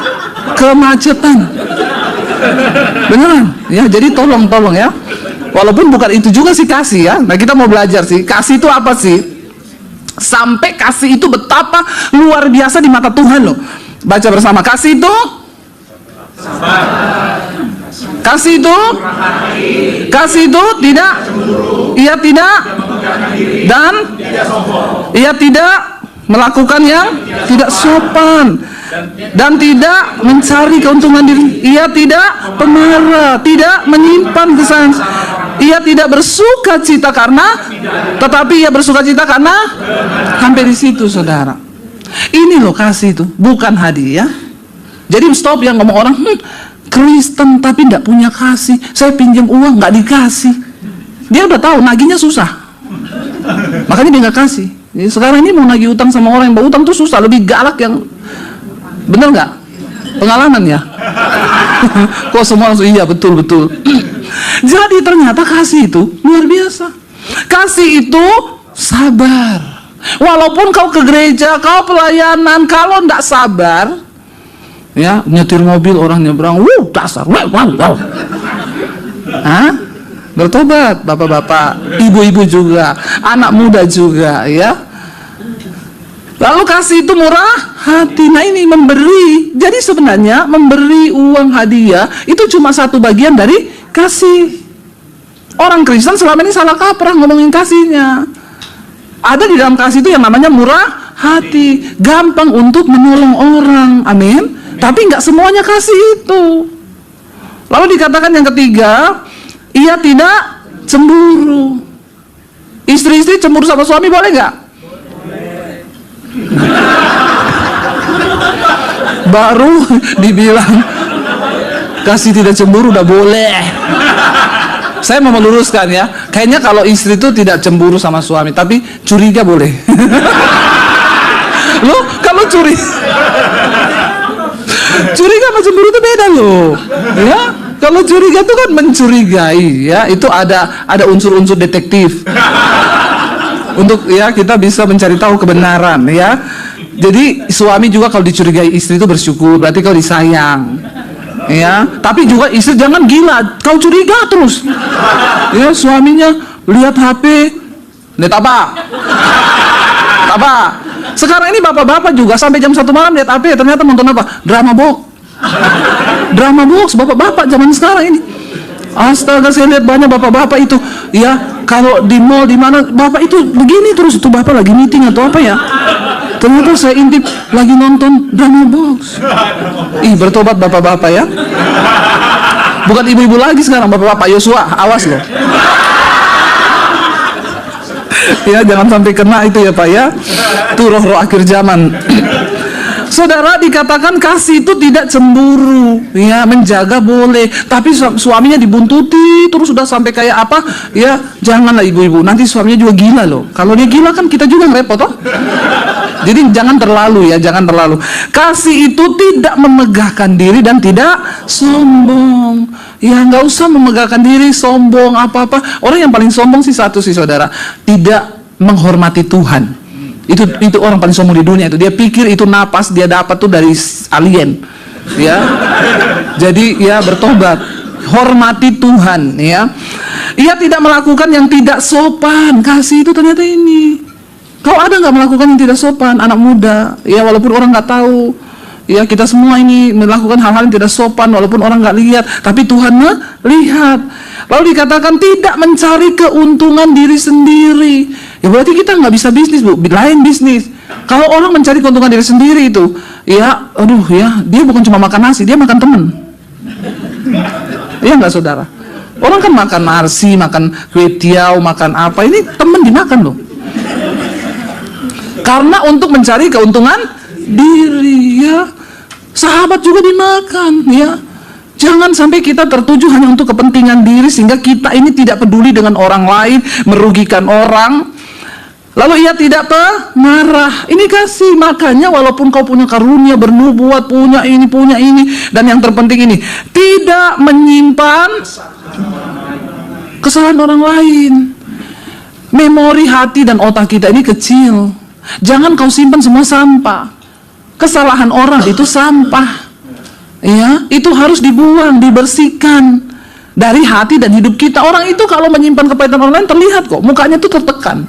kemacetan. Beneran? Ya, jadi tolong ya. Walaupun bukan itu juga sih kasih ya. Nah, kita mau belajar sih, kasih itu apa sih? Sampai kasih itu betapa luar biasa di mata Tuhan loh. Baca bersama, kasih itu kasih itu tidak, ia tidak, dan ia tidak melakukan yang tidak sopan, dan tidak mencari keuntungan diri. Ia tidak pemarah, tidak menyimpan kesalahan. Ia tidak bersuka cita karena, tetapi ia bersuka cita karena. Sampai di situ, saudara. Ini loh kasih itu, bukan hadiah. Jadi stop yang ngomong orang, Kristen tapi tidak punya kasih. Saya pinjam uang nggak dikasih. Dia udah tahu nagihnya susah, makanya dia nggak kasih. Jadi sekarang ini mau nagih utang sama orang yang berutang tuh susah, lebih galak yang, bener nggak? Pengalaman ya? Kok semua langsung iya betul. Jadi ternyata kasih itu luar biasa. Kasih itu sabar. Walaupun kau ke gereja, kau pelayanan, kalau nggak sabar, ya, nyetir mobil orang nyebrang, dasar, wow. Hah? Bertobat, bapak-bapak, ibu-ibu juga, anak muda juga, ya. Lalu kasih itu murah hati. Nah, ini memberi. Jadi sebenarnya memberi uang hadiah itu cuma satu bagian dari kasih. Orang Kristen selama ini salah kaprah ngomongin kasihnya. Ada di dalam kasih itu yang namanya murah hati, gampang untuk menolong orang, amin. Tapi nggak semuanya kasih itu. Lalu dikatakan yang ketiga, ia tidak cemburu. Istri-istri cemburu sama suami boleh nggak? Baru dibilang kasih tidak cemburu udah boleh. Saya mau meluruskan ya, kayaknya kalau istri itu tidak cemburu sama suami, tapi curiga boleh. Loh, kalau curiga sama cemburu itu beda loh. Ya, kalau curiga itu kan mencurigai, ya, itu ada unsur-unsur detektif. Untuk ya kita bisa mencari tahu kebenaran ya. Jadi suami juga kalau dicurigai istri itu bersyukur, berarti kau disayang. Ya, tapi juga istri jangan gila, kau curiga terus. Ya, suaminya lihat HP, lihat apa? Sekarang ini bapak-bapak juga sampai jam 1 malam lihat HP, ternyata nonton apa? Drama box, bapak-bapak zaman sekarang ini. Astaga, saya lihat banyak bapak-bapak itu, ya, kalau di mall di mana bapak itu begini terus, itu bapak lagi meeting atau apa ya? Ternyata saya intip lagi nonton drama box. Ih, bertobat bapak-bapak ya. Bukan ibu-ibu lagi sekarang, bapak-bapak. Yosua, awas loh. Ya, jangan sampai kena itu ya Pak ya. Itu roh-roh akhir zaman. Saudara, dikatakan kasih itu tidak cemburu, ya, menjaga boleh, tapi suaminya dibuntuti terus sudah sampai kayak apa, ya, janganlah ibu-ibu, nanti suaminya juga gila loh. Kalau dia gila kan kita juga ngerepot toh. Jadi jangan terlalu ya, jangan terlalu. Kasih itu tidak memegahkan diri dan tidak sombong. Ya nggak usah memegahkan diri, sombong apa-apa. Orang yang paling sombong sih satu sih saudara, tidak menghormati Tuhan. Itu orang paling sombong di dunia itu. Dia pikir itu napas dia dapat tuh dari alien. Ya. Jadi ya bertobat, hormati Tuhan ya. Ia tidak melakukan yang tidak sopan. Kasih itu ternyata ini. Kau ada nggak melakukan yang tidak sopan, anak muda? Ya walaupun orang nggak tahu. Ya kita semua ini melakukan hal-hal yang tidak sopan walaupun orang nggak lihat, tapi Tuhan melihat. Lalu dikatakan tidak mencari keuntungan diri sendiri. Ya berarti kita nggak bisa bisnis, Bu. Lain bisnis. Kalau orang mencari keuntungan diri sendiri itu, ya aduh ya, dia bukan cuma makan nasi, dia makan teman. Iya nggak saudara? Orang kan makan nasi, makan kue tiaw, makan apa, ini teman dimakan loh. Karena untuk mencari keuntungan diri ya. Sahabat juga dimakan ya. Jangan sampai kita tertuju hanya untuk kepentingan diri sehingga kita ini tidak peduli dengan orang lain, merugikan orang. Lalu ia tidak marah. Ini kasih, makanya walaupun kau punya karunia, bernubuat, punya ini, dan yang terpenting ini, tidak menyimpan kesalahan orang lain. Memori hati dan otak kita ini kecil. Jangan kau simpan semua sampah. Kesalahan orang itu sampah. Ya, itu harus dibuang, dibersihkan dari hati dan hidup kita. Orang itu kalau menyimpan kepahitan orang lain terlihat kok, mukanya tuh tertekan.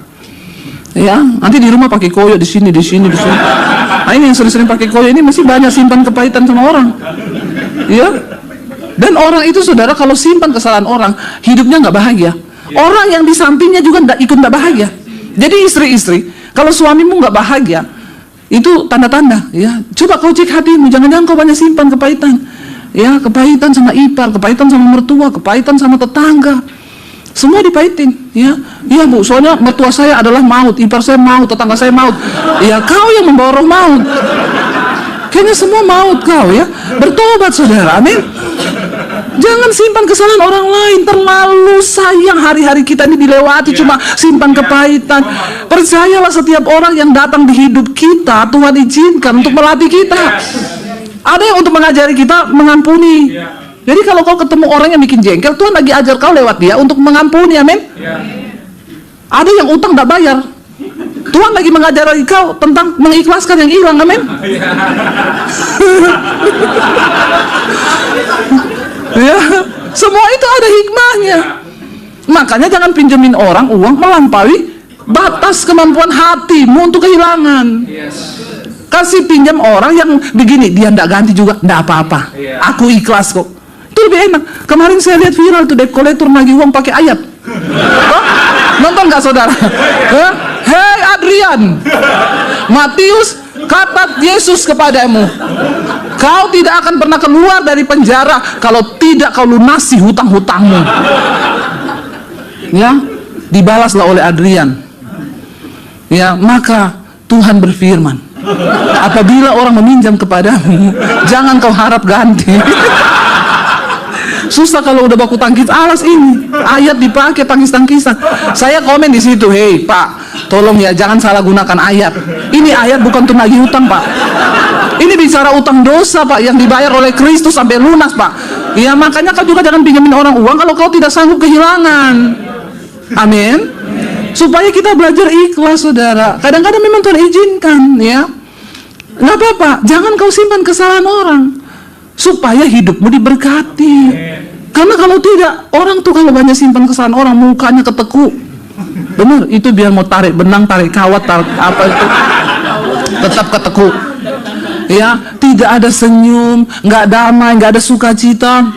Ya, nanti di rumah pakai koyo di sini. Nah, ini yang sering-sering pakai koyo ini masih banyak simpan kepahitan sama orang. Ya. Dan orang itu saudara kalau simpan kesalahan orang, hidupnya nggak bahagia. Orang yang di sampingnya juga ikut nggak bahagia. Jadi istri-istri, kalau suamimu nggak bahagia, itu tanda-tanda ya. Coba kau cek hatimu, jangan-jangan kau banyak simpan kepahitan. Ya, kepahitan sama ipar, kepahitan sama mertua, kepahitan sama tetangga. Semua dipahitin, ya. Iya, Bu, soalnya mertua saya adalah maut, ipar saya maut, tetangga saya maut. Ya, kau yang membawa roh maut. Kayaknya semua maut kau ya. Bertobat saudara, amin. Jangan simpan kesalahan orang lain. Terlalu sayang hari-hari kita ini dilewati cuma simpan kepahitan. Percayalah setiap orang yang datang di hidup kita Tuhan izinkan untuk melatih kita. Ada yang untuk mengajari kita mengampuni. Jadi kalau kau ketemu orang yang bikin jengkel, Tuhan lagi ajar kau lewat dia untuk mengampuni, amin. Ada yang utang tidak bayar, Tuhan lagi mengajari kau tentang mengikhlaskan yang hilang, amin. Ya, semua itu ada hikmahnya. Makanya jangan pinjemin orang uang melampaui batas kemampuan hatimu untuk kehilangan. Kasih pinjam orang yang begini, dia ndak ganti juga, ndak apa-apa. Aku ikhlas kok. Itu lebih enak. Kemarin saya lihat viral tuh debt collector nagih uang pakai ayat. Nonton nggak saudara? Hei Adrian, Matius kata Yesus kepadamu, kau tidak akan pernah keluar dari penjara kalau tidak kau lunasi hutang-hutangmu. Ya, dibalaslah oleh Adrian. Ya, maka Tuhan berfirman, apabila orang meminjam kepadamu, jangan kau harap ganti. Susah kalau udah baku tangkis, alas ini ayat dipakai tangkis-tangkisan. Saya komen di situ, hei Pak, tolong ya jangan salah gunakan ayat. Ini ayat bukan untuk nagih utang Pak. Ini bicara utang dosa Pak yang dibayar oleh Kristus sampai lunas Pak. Ya makanya kau juga jangan pinjamin orang uang kalau kau tidak sanggup kehilangan. Amin. Supaya kita belajar ikhlas saudara. Kadang-kadang memang Tuhan izinkan ya. Nggak apa-apa, jangan kau simpan kesalahan orang supaya hidupmu diberkati. Karena kalau tidak, orang tuh kalau banyak simpan kesalahan orang, mukanya ketekuk. Benar, itu biar mau tarik benang, tarik kawat, tarik apa itu, tetap ketekuk. Ya, tidak ada senyum, nggak damai, nggak ada sukacita.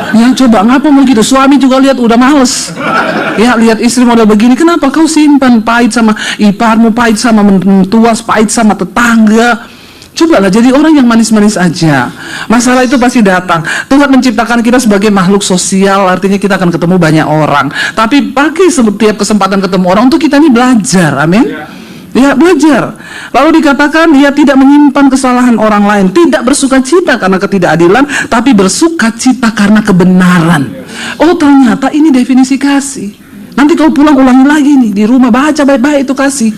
Ya coba ngapa mau gitu? Suami juga lihat udah males. Ya lihat istri model begini, kenapa kau simpan pahit sama iparmu, pahit sama mentua, pahit sama tetangga? Cobalah jadi orang yang manis-manis aja. Masalah itu pasti datang. Tuhan menciptakan kita sebagai makhluk sosial, artinya kita akan ketemu banyak orang. Tapi pakai setiap kesempatan ketemu orang untuk kita ini belajar, amin. Ya belajar. Lalu dikatakan dia tidak menyimpan kesalahan orang lain, tidak bersukacita karena ketidakadilan, tapi bersukacita karena kebenaran. Oh ternyata ini definisi kasih. Nanti kau pulang ulangi lagi nih di rumah, baca baik-baik itu kasih.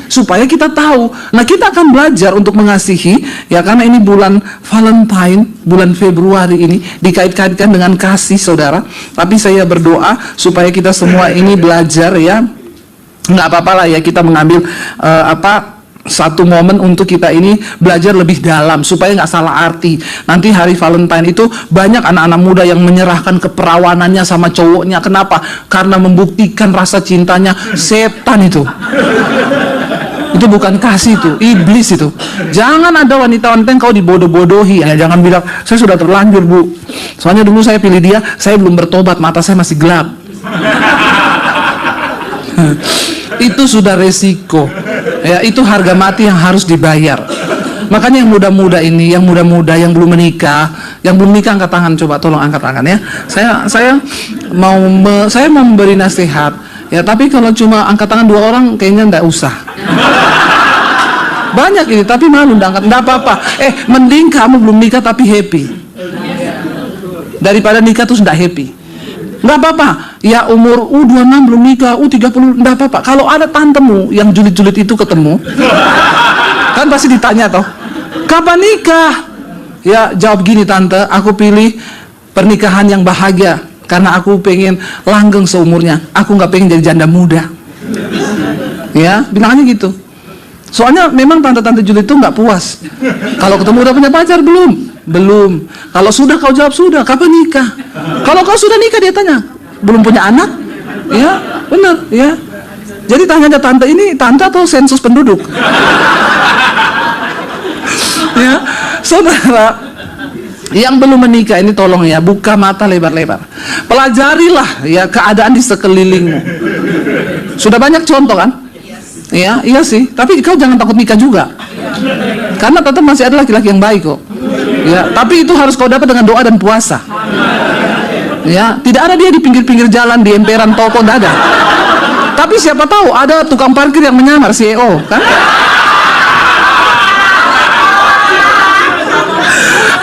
supaya kita tahu. Nah, kita akan belajar untuk mengasihi, ya, karena ini bulan Valentine, bulan Februari ini dikait-kaitkan dengan kasih, saudara. Tapi saya berdoa supaya kita semua ini belajar, ya. Nggak apa-apa lah ya kita mengambil satu momen untuk kita ini belajar lebih dalam supaya nggak salah arti. Nanti hari Valentine itu banyak anak-anak muda yang menyerahkan keperawanannya sama cowoknya. Kenapa? Karena membuktikan rasa cintanya. Setan itu. Itu bukan kasih, itu iblis itu. Jangan ada wanita-wanita yang kau dibodoh-bodohi, ya. Jangan bilang saya sudah terlanjur, Bu. Soalnya dulu saya pilih dia, saya belum bertobat, mata saya masih gelap. Itu sudah resiko, ya, itu harga mati yang harus dibayar. Makanya yang muda-muda ini, yang muda-muda yang belum menikah, angkat tangan, coba tolong angkat tangan, ya. Saya mau memberi nasihat, ya, tapi kalau cuma angkat tangan 2 orang kayaknya nggak usah. Banyak ini tapi malu angkat, nggak apa-apa. Mending kamu belum nikah tapi happy daripada nikah terus nggak happy. Nggak apa-apa, ya, umur 26 belum nikah, 30, nggak apa-apa. Kalau ada tantemu yang julid-julid itu ketemu, kan pasti ditanya toh, kapan nikah? Ya, jawab gini, tante, aku pilih pernikahan yang bahagia karena aku pengen langgeng seumurnya. Aku nggak pengen jadi janda muda. Ya, bilangnya gitu. Soalnya memang tante-tante julid itu nggak puas. Kalau ketemu udah punya pacar belum? Belum. Kalau sudah, kau jawab sudah. Kapan nikah? Kalau kau sudah nikah, dia tanya, belum punya anak? Ya, benar, ya. Jadi tanya tante ini, tante atau sensus penduduk? Ya, saudara yang belum menikah ini tolong ya, buka mata lebar-lebar. Pelajarilah ya keadaan di sekelilingmu. Sudah banyak contoh kan? Ya, iya sih. Tapi kau jangan takut nikah juga. Karena tetap masih ada laki-laki yang baik kok. Ya, tapi itu harus kau dapat dengan doa dan puasa. Ya, tidak ada dia di pinggir-pinggir jalan, di emperan toko, tidak ada. Tapi siapa tahu ada tukang parkir yang menyamar CEO, kan?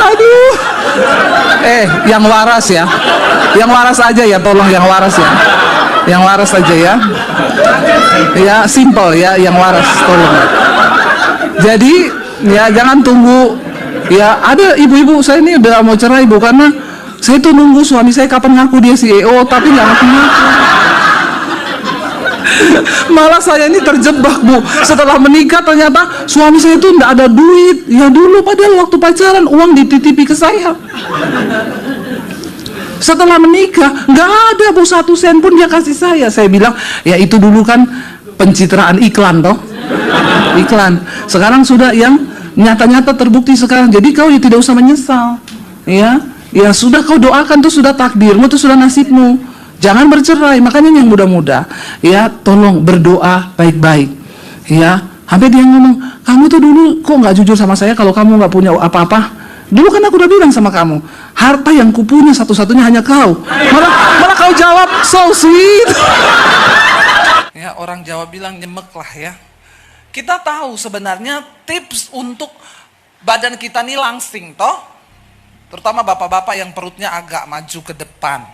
Aduh. Yang waras ya. Yang waras aja ya, tolong yang waras ya. Yang waras aja ya. Ya, simple ya, yang waras tolong. Jadi, ya jangan tunggu. Ya, ada ibu-ibu, saya ini udah mau cerai, Bu, karena saya tuh nunggu suami saya kapan ngaku dia CEO, tapi nggak ngaku-ngaku. Malah saya ini terjebak, Bu. Setelah menikah ternyata suami saya itu nggak ada duit. Ya dulu padahal waktu pacaran uang dititipi ke saya. Setelah menikah nggak ada, Bu, 1 sen pun dia kasih saya. Saya bilang, ya itu dulu kan pencitraan iklan toh. Iklan. Sekarang sudah yang nyata-nyata terbukti sekarang. Jadi kau ya tidak usah menyesal. Ya sudah, kau doakan, tuh sudah takdirmu, tuh sudah nasibmu. Jangan bercerai. Makanya yang muda-muda, ya tolong berdoa baik-baik. Ya, sampai dia ngomong, kamu tuh dulu kok nggak jujur sama saya kalau kamu nggak punya apa-apa. Dulu kan aku udah bilang sama kamu, harta yang kupunya satu-satunya hanya kau. Malah kau jawab so sweet. Ya, orang Jawa bilang nyemek lah ya. Kita tahu sebenarnya tips untuk badan kita nih langsing toh. Terutama bapak-bapak yang perutnya agak maju ke depan.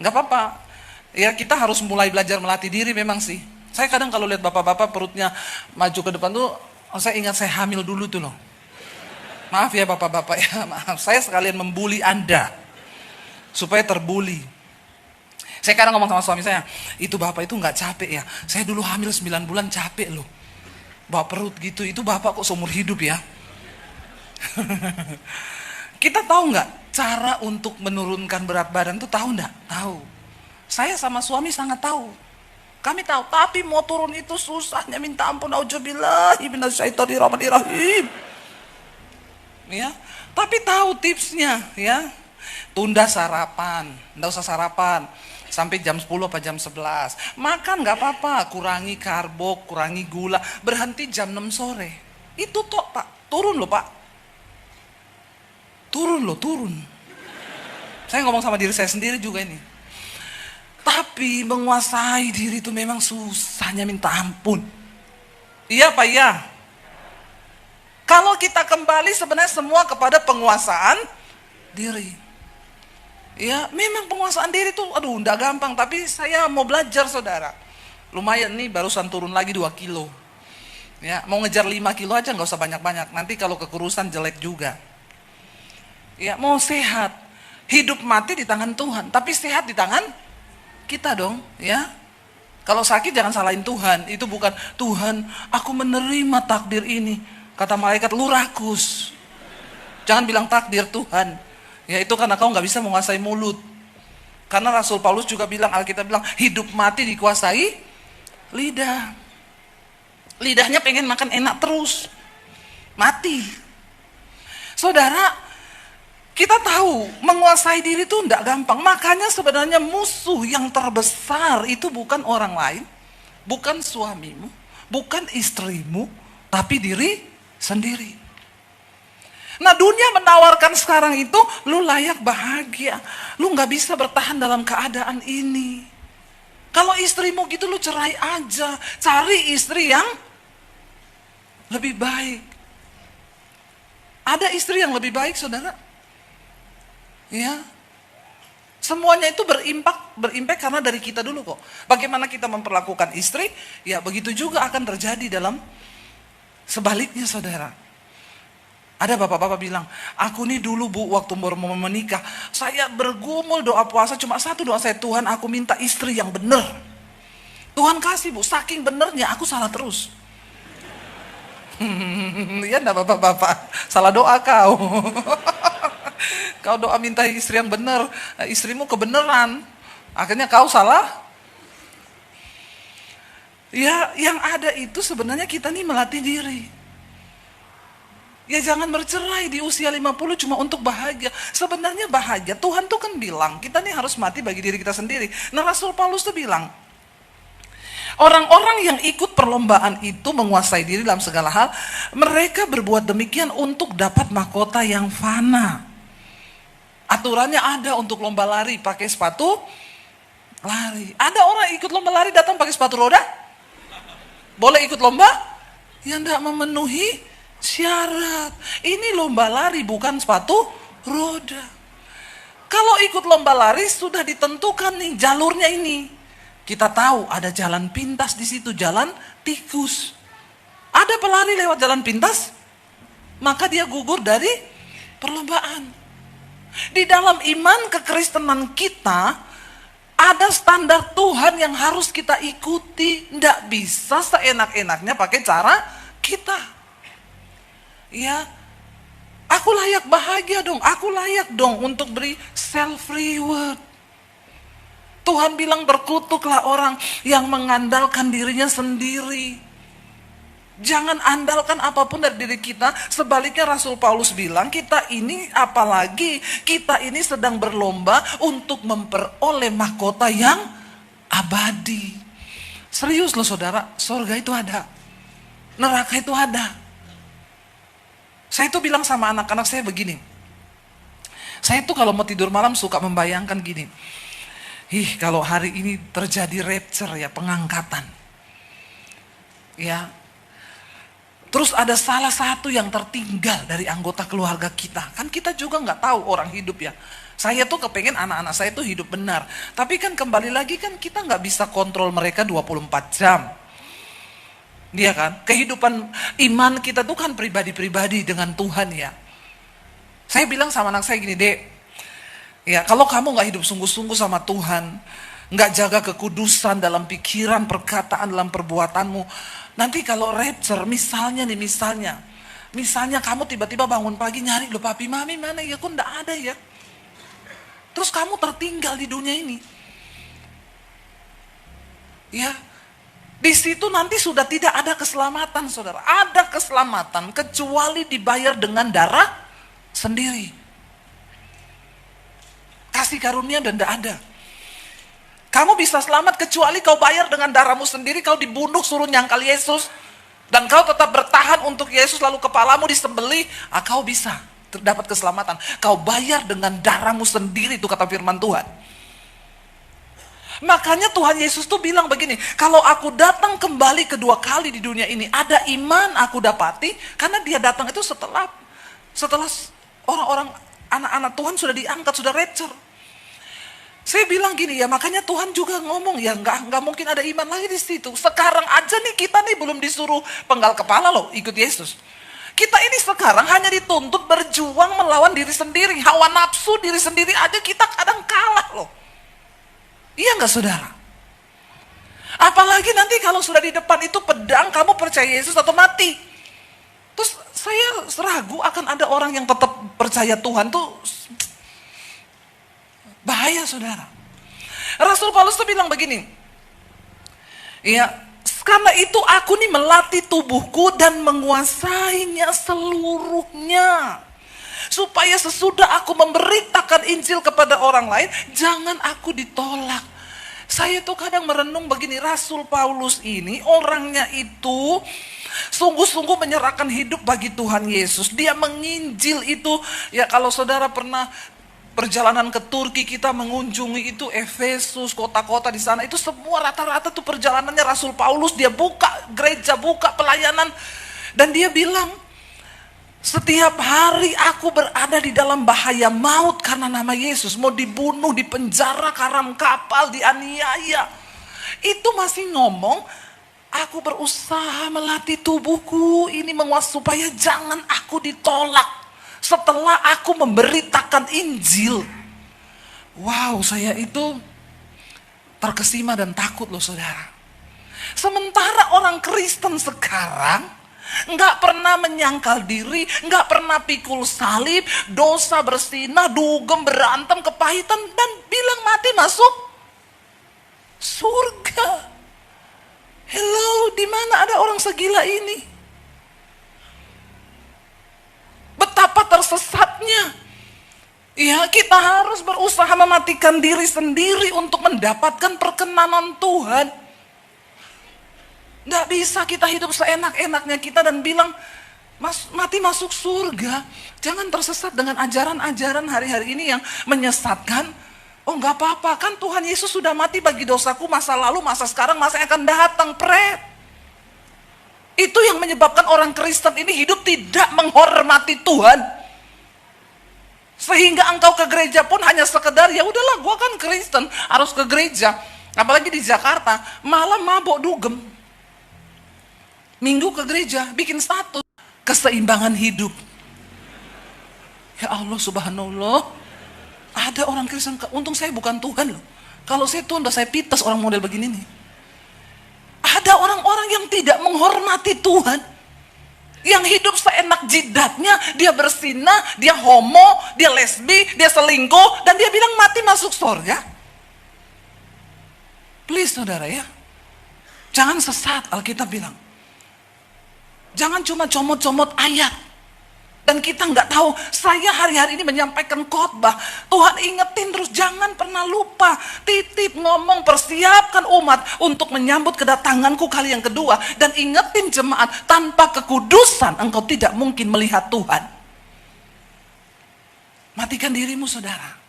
Nggak apa-apa. Ya, kita harus mulai belajar melatih diri memang sih. Saya kadang kalau lihat bapak-bapak perutnya maju ke depan tuh, saya ingat saya hamil dulu tuh loh. Maaf ya bapak-bapak ya, maaf. Saya sekalian membuli Anda. Supaya terbuli. Saya kadang ngomong sama suami saya, itu bapak itu nggak capek ya. Saya dulu hamil 9 bulan capek loh. Bawa perut gitu, itu bapak kok seumur hidup ya. Kita tahu nggak cara untuk menurunkan berat badan tuh, tahu nggak? Tahu. Saya sama suami sangat tahu. Kami tahu, tapi mau turun itu susahnya minta ampun. Auzubillahi minasyaitonirrajim. Ya, tapi tahu tipsnya ya. Tunda sarapan, nggak usah sarapan sampai jam 10 apa jam 11. Makan nggak apa-apa, kurangi karbo, kurangi gula, berhenti jam 6 sore. Itu toh Pak, turun loh Pak. Turun. Saya ngomong sama diri saya sendiri juga ini. Tapi menguasai diri itu memang susahnya minta ampun. Iya Pak, iya. Kalau kita kembali sebenarnya semua kepada penguasaan diri. Ya, memang penguasaan diri itu, aduh, nggak gampang. Tapi saya mau belajar, saudara. lumayan nih barusan turun lagi 2 kilo. Ya, mau ngejar 5 kilo aja nggak usah banyak-banyak. Nanti kalau kekurusan jelek juga. Ya, mau sehat. Hidup mati di tangan Tuhan, tapi sehat di tangan kita dong, ya. Kalau sakit jangan salahin Tuhan. Itu bukan, Tuhan, aku menerima takdir ini. Kata malaikat, lu rakus. Jangan bilang takdir Tuhan. Ya, itu karena kau nggak bisa menguasai mulut. Karena Rasul Paulus juga bilang, Alkitab bilang, hidup mati dikuasai lidah. Lidahnya pengen makan enak terus, mati. Saudara, kita tahu menguasai diri itu tidak gampang. Makanya sebenarnya musuh yang terbesar itu bukan orang lain, bukan suamimu, bukan istrimu, tapi diri sendiri. Nah, dunia menawarkan sekarang itu, lu layak bahagia, lu nggak bisa bertahan dalam keadaan ini. Kalau istrimu gitu, lu cerai aja, cari istri yang lebih baik. Ada istri yang lebih baik, saudara. Ya, semuanya itu berimpak karena dari kita dulu kok. Bagaimana kita memperlakukan istri, ya begitu juga akan terjadi dalam sebaliknya, saudara. Ada bapak-bapak bilang, aku nih dulu bu, waktu baru mau menikah, saya bergumul doa puasa, cuma satu doa saya, Tuhan aku minta istri yang benar. Tuhan kasih bu, saking benernya aku salah terus. Ya enggak bapak-bapak, salah doa kau. Kau doa minta istri yang benar, istrimu kebenaran, akhirnya kau salah. Ya, yang ada itu sebenarnya kita nih melatih diri. Ya jangan bercerai di usia 50 cuma untuk bahagia. Sebenarnya bahagia, Tuhan tuh kan bilang, kita nih harus mati bagi diri kita sendiri. Nah, Rasul Paulus tuh bilang, orang-orang yang ikut perlombaan itu menguasai diri dalam segala hal, mereka berbuat demikian untuk dapat mahkota yang fana. Aturannya ada untuk lomba lari, pakai sepatu lari. Ada orang ikut lomba lari datang pakai sepatu roda? Boleh ikut lomba? Yang tidak memenuhi syarat. Ini lomba lari bukan sepatu roda. Kalau ikut lomba lari sudah ditentukan nih jalurnya ini. Kita tahu ada jalan pintas di situ, jalan tikus. Ada pelari lewat jalan pintas, maka dia gugur dari perlombaan. Di dalam iman kekristenan kita ada standar Tuhan yang harus kita ikuti. Tidak bisa seenak-enaknya pakai cara kita. Ya, aku layak bahagia dong, aku layak dong untuk beri self reward. Tuhan bilang berkutuklah orang yang mengandalkan dirinya sendiri. Jangan andalkan apapun dari diri kita. Sebaliknya Rasul Paulus bilang, kita ini apalagi, kita ini sedang berlomba untuk memperoleh mahkota yang abadi. Serius loh saudara, surga itu ada, neraka itu ada. Saya tuh bilang sama anak-anak saya begini. Saya tuh kalau mau tidur malam suka membayangkan gini. Kalau hari ini terjadi rapture ya, pengangkatan. Ya. Terus ada salah satu yang tertinggal dari anggota keluarga kita. Kan kita juga nggak tahu orang hidup ya. Saya tuh kepengen anak-anak saya tuh hidup benar. Tapi kan kembali lagi kan kita nggak bisa kontrol mereka 24 jam. Dia kan, kehidupan iman kita tuh kan pribadi-pribadi dengan Tuhan ya. Saya bilang sama anak saya gini, Dek, ya kalau kamu gak hidup sungguh-sungguh sama Tuhan, gak jaga kekudusan dalam pikiran, perkataan, dalam perbuatanmu, nanti kalau rapture, misalnya kamu tiba-tiba bangun pagi nyari, loh papi mami mana ya, kok gak ada ya. Terus kamu tertinggal di dunia ini. Ya, di situ nanti sudah tidak ada keselamatan, saudara. Ada keselamatan kecuali dibayar dengan darah sendiri. Kasih karunia dan tidak ada. Kamu bisa selamat kecuali kau bayar dengan darahmu sendiri. Kau dibunuh suruh nyangkal Yesus. Dan kau tetap bertahan untuk Yesus lalu kepalamu disembelih. Kau bisa terdapat keselamatan. Kau bayar dengan darahmu sendiri, itu kata firman Tuhan. Makanya Tuhan Yesus tuh bilang begini, kalau aku datang kembali kedua kali di dunia ini, ada iman aku dapati, karena dia datang itu setelah orang-orang, anak-anak Tuhan sudah diangkat, sudah rapture. Saya bilang gini ya, makanya Tuhan juga ngomong ya, nggak mungkin ada iman lagi di situ. Sekarang aja nih kita nih belum disuruh penggal kepala loh, ikut Yesus. Kita ini sekarang hanya dituntut berjuang melawan diri sendiri, hawa nafsu diri sendiri aja kita kadang kalah loh. Iya nggak saudara? Apalagi nanti kalau sudah di depan itu pedang, kamu percaya Yesus atau mati. Terus saya ragu akan ada orang yang tetap percaya Tuhan tuh. Bahaya saudara. Rasul Paulus tuh bilang begini. Ya, karena itu aku nih melatih tubuhku dan menguasainya seluruhnya. Supaya sesudah aku memberitakan Injil kepada orang lain, jangan aku ditolak. Saya tuh kadang merenung begini, Rasul Paulus ini orangnya itu sungguh-sungguh menyerahkan hidup bagi Tuhan Yesus. Dia menginjil itu, ya kalau saudara pernah perjalanan ke Turki, kita mengunjungi itu Efesus, kota-kota di sana, itu semua rata-rata tuh perjalanannya Rasul Paulus. Dia buka gereja, buka pelayanan, dan dia bilang, setiap hari aku berada di dalam bahaya maut karena nama Yesus. Mau dibunuh, dipenjara, karam kapal, dianiaya. Itu masih ngomong, aku berusaha melatih tubuhku ini menguasai supaya jangan aku ditolak. Setelah aku memberitakan Injil. Wow, saya itu terkesima dan takut loh saudara. Sementara orang Kristen sekarang nggak pernah menyangkal diri, nggak pernah pikul salib, dosa bersinah, dugem, berantem, kepahitan, dan bilang mati masuk surga. Hello, di mana ada orang segila ini? Betapa tersesatnya. Ya, kita harus berusaha mematikan diri sendiri untuk mendapatkan perkenanan Tuhan. Nggak bisa kita hidup seenak-enaknya kita dan bilang, mati masuk surga. Jangan tersesat dengan ajaran-ajaran hari-hari ini yang menyesatkan. Oh nggak apa-apa, kan Tuhan Yesus sudah mati bagi dosaku masa lalu, masa sekarang, masa yang akan datang, pret. Itu yang menyebabkan orang Kristen ini hidup tidak menghormati Tuhan. Sehingga engkau ke gereja pun hanya sekedar, ya udahlah gua kan Kristen, harus ke gereja. Apalagi di Jakarta, malam mabok dugem. Minggu ke gereja, bikin status. Keseimbangan hidup. Ya Allah subhanallah. Ada orang Kristen, untung saya bukan Tuhan loh. Kalau saya Tuhan, udah saya pites orang model begini nih. Ada orang-orang yang tidak menghormati Tuhan. Yang hidup seenak jidatnya, dia bersinah, dia homo, dia lesbi, dia selingkuh, dan dia bilang mati masuk surga. Please saudara ya. Jangan sesat, Alkitab bilang. Jangan cuma comot-comot ayat. Dan kita nggak tahu, saya hari-hari ini menyampaikan khotbah. Tuhan ingetin terus, jangan pernah lupa. Titip ngomong, persiapkan umat untuk menyambut kedatanganku kali yang kedua. Dan ingetin jemaat, tanpa kekudusan engkau tidak mungkin melihat Tuhan. Matikan dirimu saudara.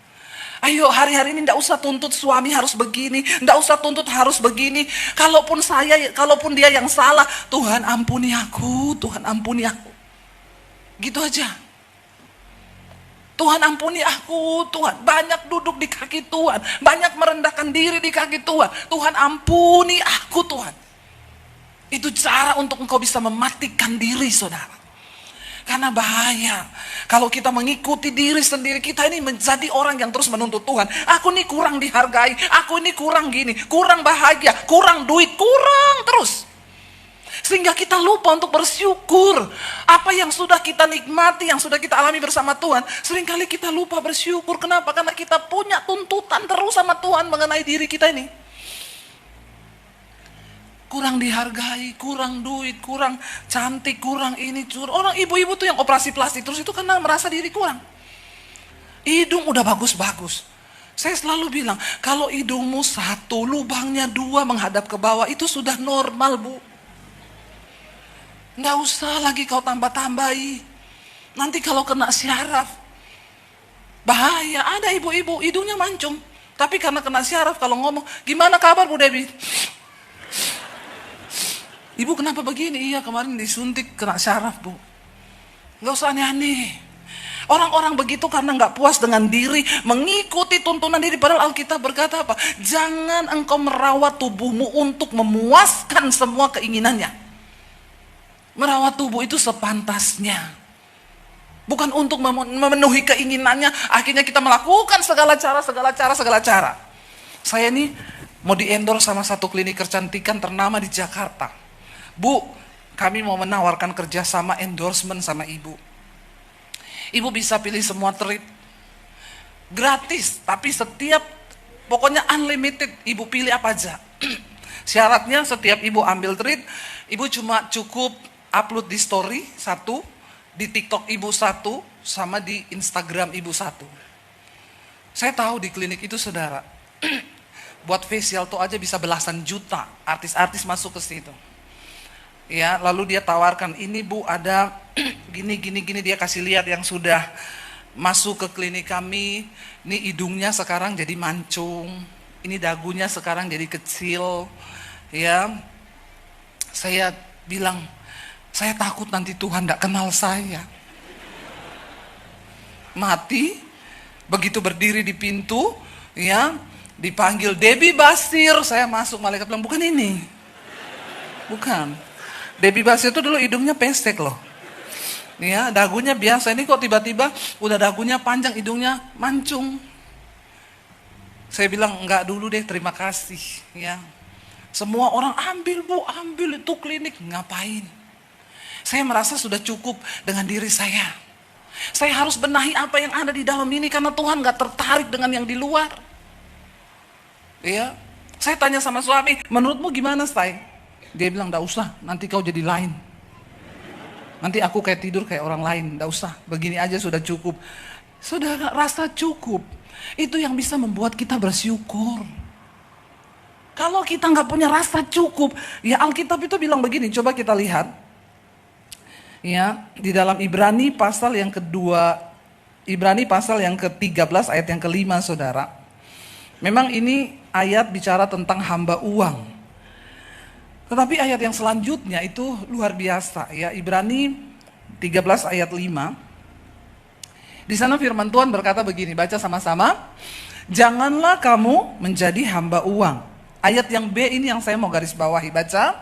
Ayo hari-hari ini nggak usah tuntut suami harus begini, nggak usah tuntut harus begini. Kalaupun dia yang salah, Tuhan ampuni aku, Tuhan ampuni aku. Gitu aja. Tuhan ampuni aku, Tuhan. Banyak duduk di kaki Tuhan. Banyak merendahkan diri di kaki Tuhan. Tuhan ampuni aku, Tuhan. Itu cara untuk engkau bisa mematikan diri, saudara. Karena bahaya. Kalau kita mengikuti diri sendiri, kita ini menjadi orang yang terus menuntut Tuhan. Aku ini kurang dihargai. Aku ini kurang gini. Kurang bahagia. Kurang duit. Kurang terus. Sehingga kita lupa untuk bersyukur. Apa yang sudah kita nikmati, yang sudah kita alami bersama Tuhan. Seringkali kita lupa bersyukur. Kenapa? Karena kita punya tuntutan terus sama Tuhan mengenai diri kita ini. Kurang dihargai, kurang duit, kurang cantik, kurang ini. Orang ibu-ibu tuh yang operasi plastik terus itu karena merasa diri kurang. Hidung udah bagus-bagus. Saya selalu bilang, kalau hidungmu satu, lubangnya dua menghadap ke bawah, itu sudah normal, Bu. Nggak usah lagi kau tambah-tambahi. Nanti kalau kena syaraf, bahaya. Ada ibu-ibu, hidungnya mancung. Tapi karena kena syaraf, kalau ngomong, gimana kabar Bu Debbie? Ibu kenapa begini? Iya kemarin disuntik kena syaraf Bu. Nggak usah aneh-aneh. Orang-orang begitu karena nggak puas dengan diri, mengikuti tuntunan diri. Padahal Alkitab berkata apa? Jangan engkau merawat tubuhmu untuk memuaskan semua keinginannya. Merawat tubuh itu sepantasnya. Bukan untuk memenuhi keinginannya, akhirnya kita melakukan segala cara. Saya nih mau di-endorse sama satu klinik kecantikan ternama di Jakarta. Bu, kami mau menawarkan kerjasama endorsement sama ibu. Ibu bisa pilih semua treat. Gratis, tapi pokoknya unlimited. Ibu pilih apa aja. Syaratnya setiap ibu ambil treat, ibu cuma cukup upload di story satu, di TikTok ibu satu, sama di Instagram ibu satu. Saya tahu di klinik itu saudara, buat facial tuh aja bisa belasan juta, artis-artis masuk ke situ. Ya, lalu dia tawarkan, ini bu ada gini, dia kasih lihat yang sudah masuk ke klinik kami. Ini hidungnya sekarang jadi mancung, ini dagunya sekarang jadi kecil. Ya, saya bilang, saya takut nanti Tuhan tidak kenal saya. Mati, begitu berdiri di pintu, ya, dipanggil Debbie Basir, saya masuk, malaikat bilang bukan ini. Bukan. Debbie Basir itu dulu hidungnya pesek loh. Ya, dagunya biasa, ini kok tiba-tiba udah dagunya panjang, hidungnya mancung. Saya bilang enggak dulu deh, terima kasih, ya. Semua orang ambil bu, ambil itu klinik, ngapain? Saya merasa sudah cukup dengan diri saya. Saya harus benahi apa yang ada di dalam ini karena Tuhan gak tertarik dengan yang di luar. Ya, saya tanya sama suami, menurutmu gimana say? Dia bilang, gak usah, nanti kau jadi lain. Nanti aku kayak tidur kayak orang lain, gak usah, begini aja sudah cukup. Saudara, rasa cukup, itu yang bisa membuat kita bersyukur. Kalau kita gak punya rasa cukup, ya Alkitab itu bilang begini, coba kita lihat. Ya, di dalam Ibrani pasal yang kedua, Ibrani pasal yang ke-13 ayat yang ke-5 saudara. Memang ini ayat bicara tentang hamba uang. Tetapi ayat yang selanjutnya itu luar biasa ya. Ibrani 13 ayat 5. Di sana firman Tuhan berkata begini, baca sama-sama. Janganlah kamu menjadi hamba uang. Ayat yang B ini yang saya mau garis bawahi, baca.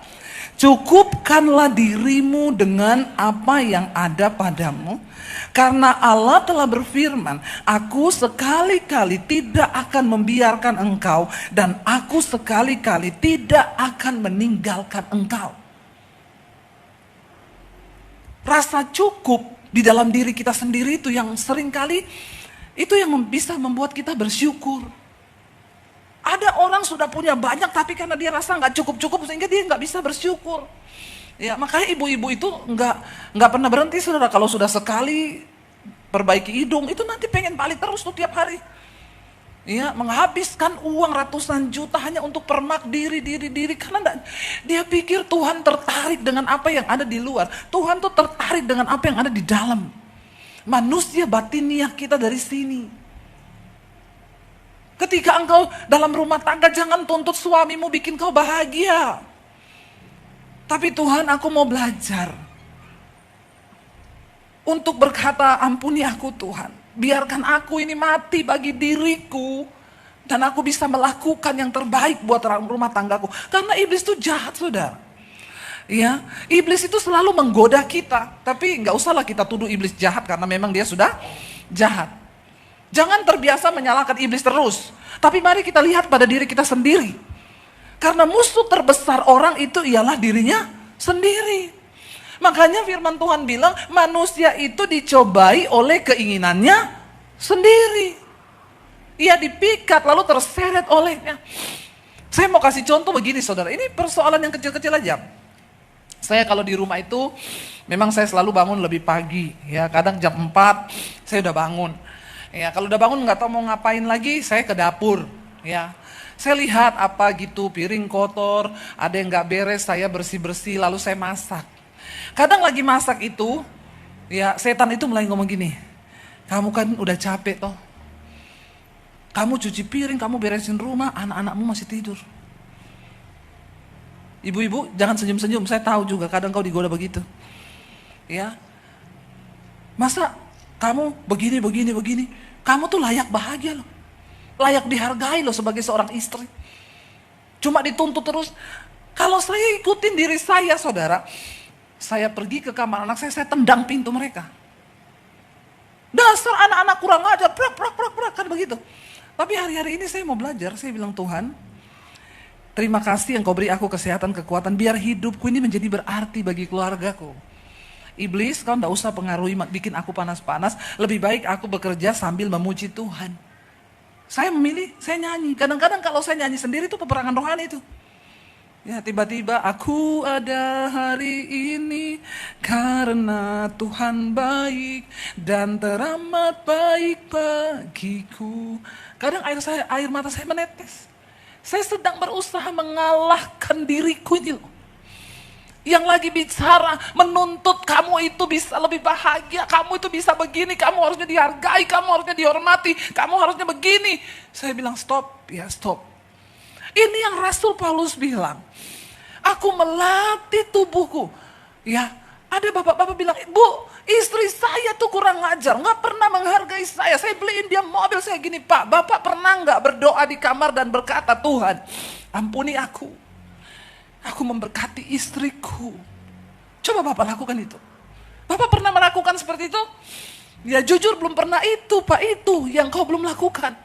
Cukupkanlah dirimu dengan apa yang ada padamu, karena Allah telah berfirman, aku sekali-kali tidak akan membiarkan engkau, dan aku sekali-kali tidak akan meninggalkan engkau. Rasa cukup di dalam diri kita sendiri itu yang seringkali itu yang bisa membuat kita bersyukur. Ada orang sudah punya banyak tapi karena dia rasa nggak cukup-cukup sehingga dia nggak bisa bersyukur. Ya, makanya ibu-ibu itu nggak pernah berhenti saudara. Kalau sudah sekali perbaiki hidung itu nanti pengen balik terus tuh tiap hari. Ya, menghabiskan uang ratusan juta hanya untuk permak diri karena dia pikir Tuhan tertarik dengan apa yang ada di luar. Tuhan tuh tertarik dengan apa yang ada di dalam. Manusia batiniah kita dari sini. Ketika engkau dalam rumah tangga, jangan tuntut suamimu bikin kau bahagia. Tapi Tuhan, aku mau belajar untuk berkata, ampuni aku Tuhan. Biarkan aku ini mati bagi diriku. Dan aku bisa melakukan yang terbaik buat rumah tanggaku. Karena iblis itu jahat saudara. Ya, iblis itu selalu menggoda kita. Tapi gak usahlah kita tuduh iblis jahat karena memang dia sudah jahat. Jangan terbiasa menyalahkan iblis terus. Tapi mari kita lihat pada diri kita sendiri. Karena musuh terbesar orang itu ialah dirinya sendiri. Makanya firman Tuhan bilang manusia itu dicobai oleh keinginannya sendiri. Ia dipikat lalu terseret olehnya. Saya mau kasih contoh begini saudara. Ini persoalan yang kecil-kecil aja. Saya kalau di rumah itu memang saya selalu bangun lebih pagi. Ya, kadang jam 4 saya udah bangun. Ya, kalau udah bangun nggak tahu mau ngapain lagi, saya ke dapur. Ya, saya lihat apa gitu piring kotor, ada yang nggak beres, saya bersih-bersih, lalu saya masak. Kadang lagi masak itu, ya setan itu mulai ngomong gini, kamu kan udah capek toh, kamu cuci piring, kamu beresin rumah, anak-anakmu masih tidur. Ibu-ibu jangan senyum-senyum, saya tahu juga kadang kau digoda begitu. Ya, masa kamu begini, begini, begini. Kamu tuh layak bahagia loh. Layak dihargai loh sebagai seorang istri. Cuma dituntut terus. Kalau saya ikutin diri saya, saudara, saya pergi ke kamar anak saya tendang pintu mereka. Dasar anak-anak kurang ajar, prak, kan begitu. Tapi hari-hari ini saya mau belajar, saya bilang, Tuhan, terima kasih Engkau beri aku kesehatan, kekuatan, biar hidupku ini menjadi berarti bagi keluargaku. Iblis, kau tidak usah pengaruhi, bikin aku panas-panas. Lebih baik aku bekerja sambil memuji Tuhan. Saya memilih, saya nyanyi. Kadang-kadang kalau saya nyanyi sendiri itu peperangan rohani itu. Ya, tiba-tiba aku ada hari ini karena Tuhan baik dan teramat baik bagiku. Kadang air mata saya menetes. Saya sedang berusaha mengalahkan diriku ini loh. Yang lagi bicara, menuntut kamu itu bisa lebih bahagia, kamu itu bisa begini, kamu harusnya dihargai, kamu harusnya dihormati, kamu harusnya begini. Saya bilang stop, ya stop. Ini yang Rasul Paulus bilang, aku melatih tubuhku. Ya, ada bapak-bapak bilang, Bu, istri saya tuh kurang ngajar, gak pernah menghargai saya. Saya beliin dia mobil, saya gini, Pak, Bapak pernah gak berdoa di kamar dan berkata, Tuhan, ampuni aku. Aku memberkati istriku. Coba Bapak lakukan itu. Bapak pernah melakukan seperti itu? Ya jujur belum pernah itu Pak, itu yang kau belum lakukan.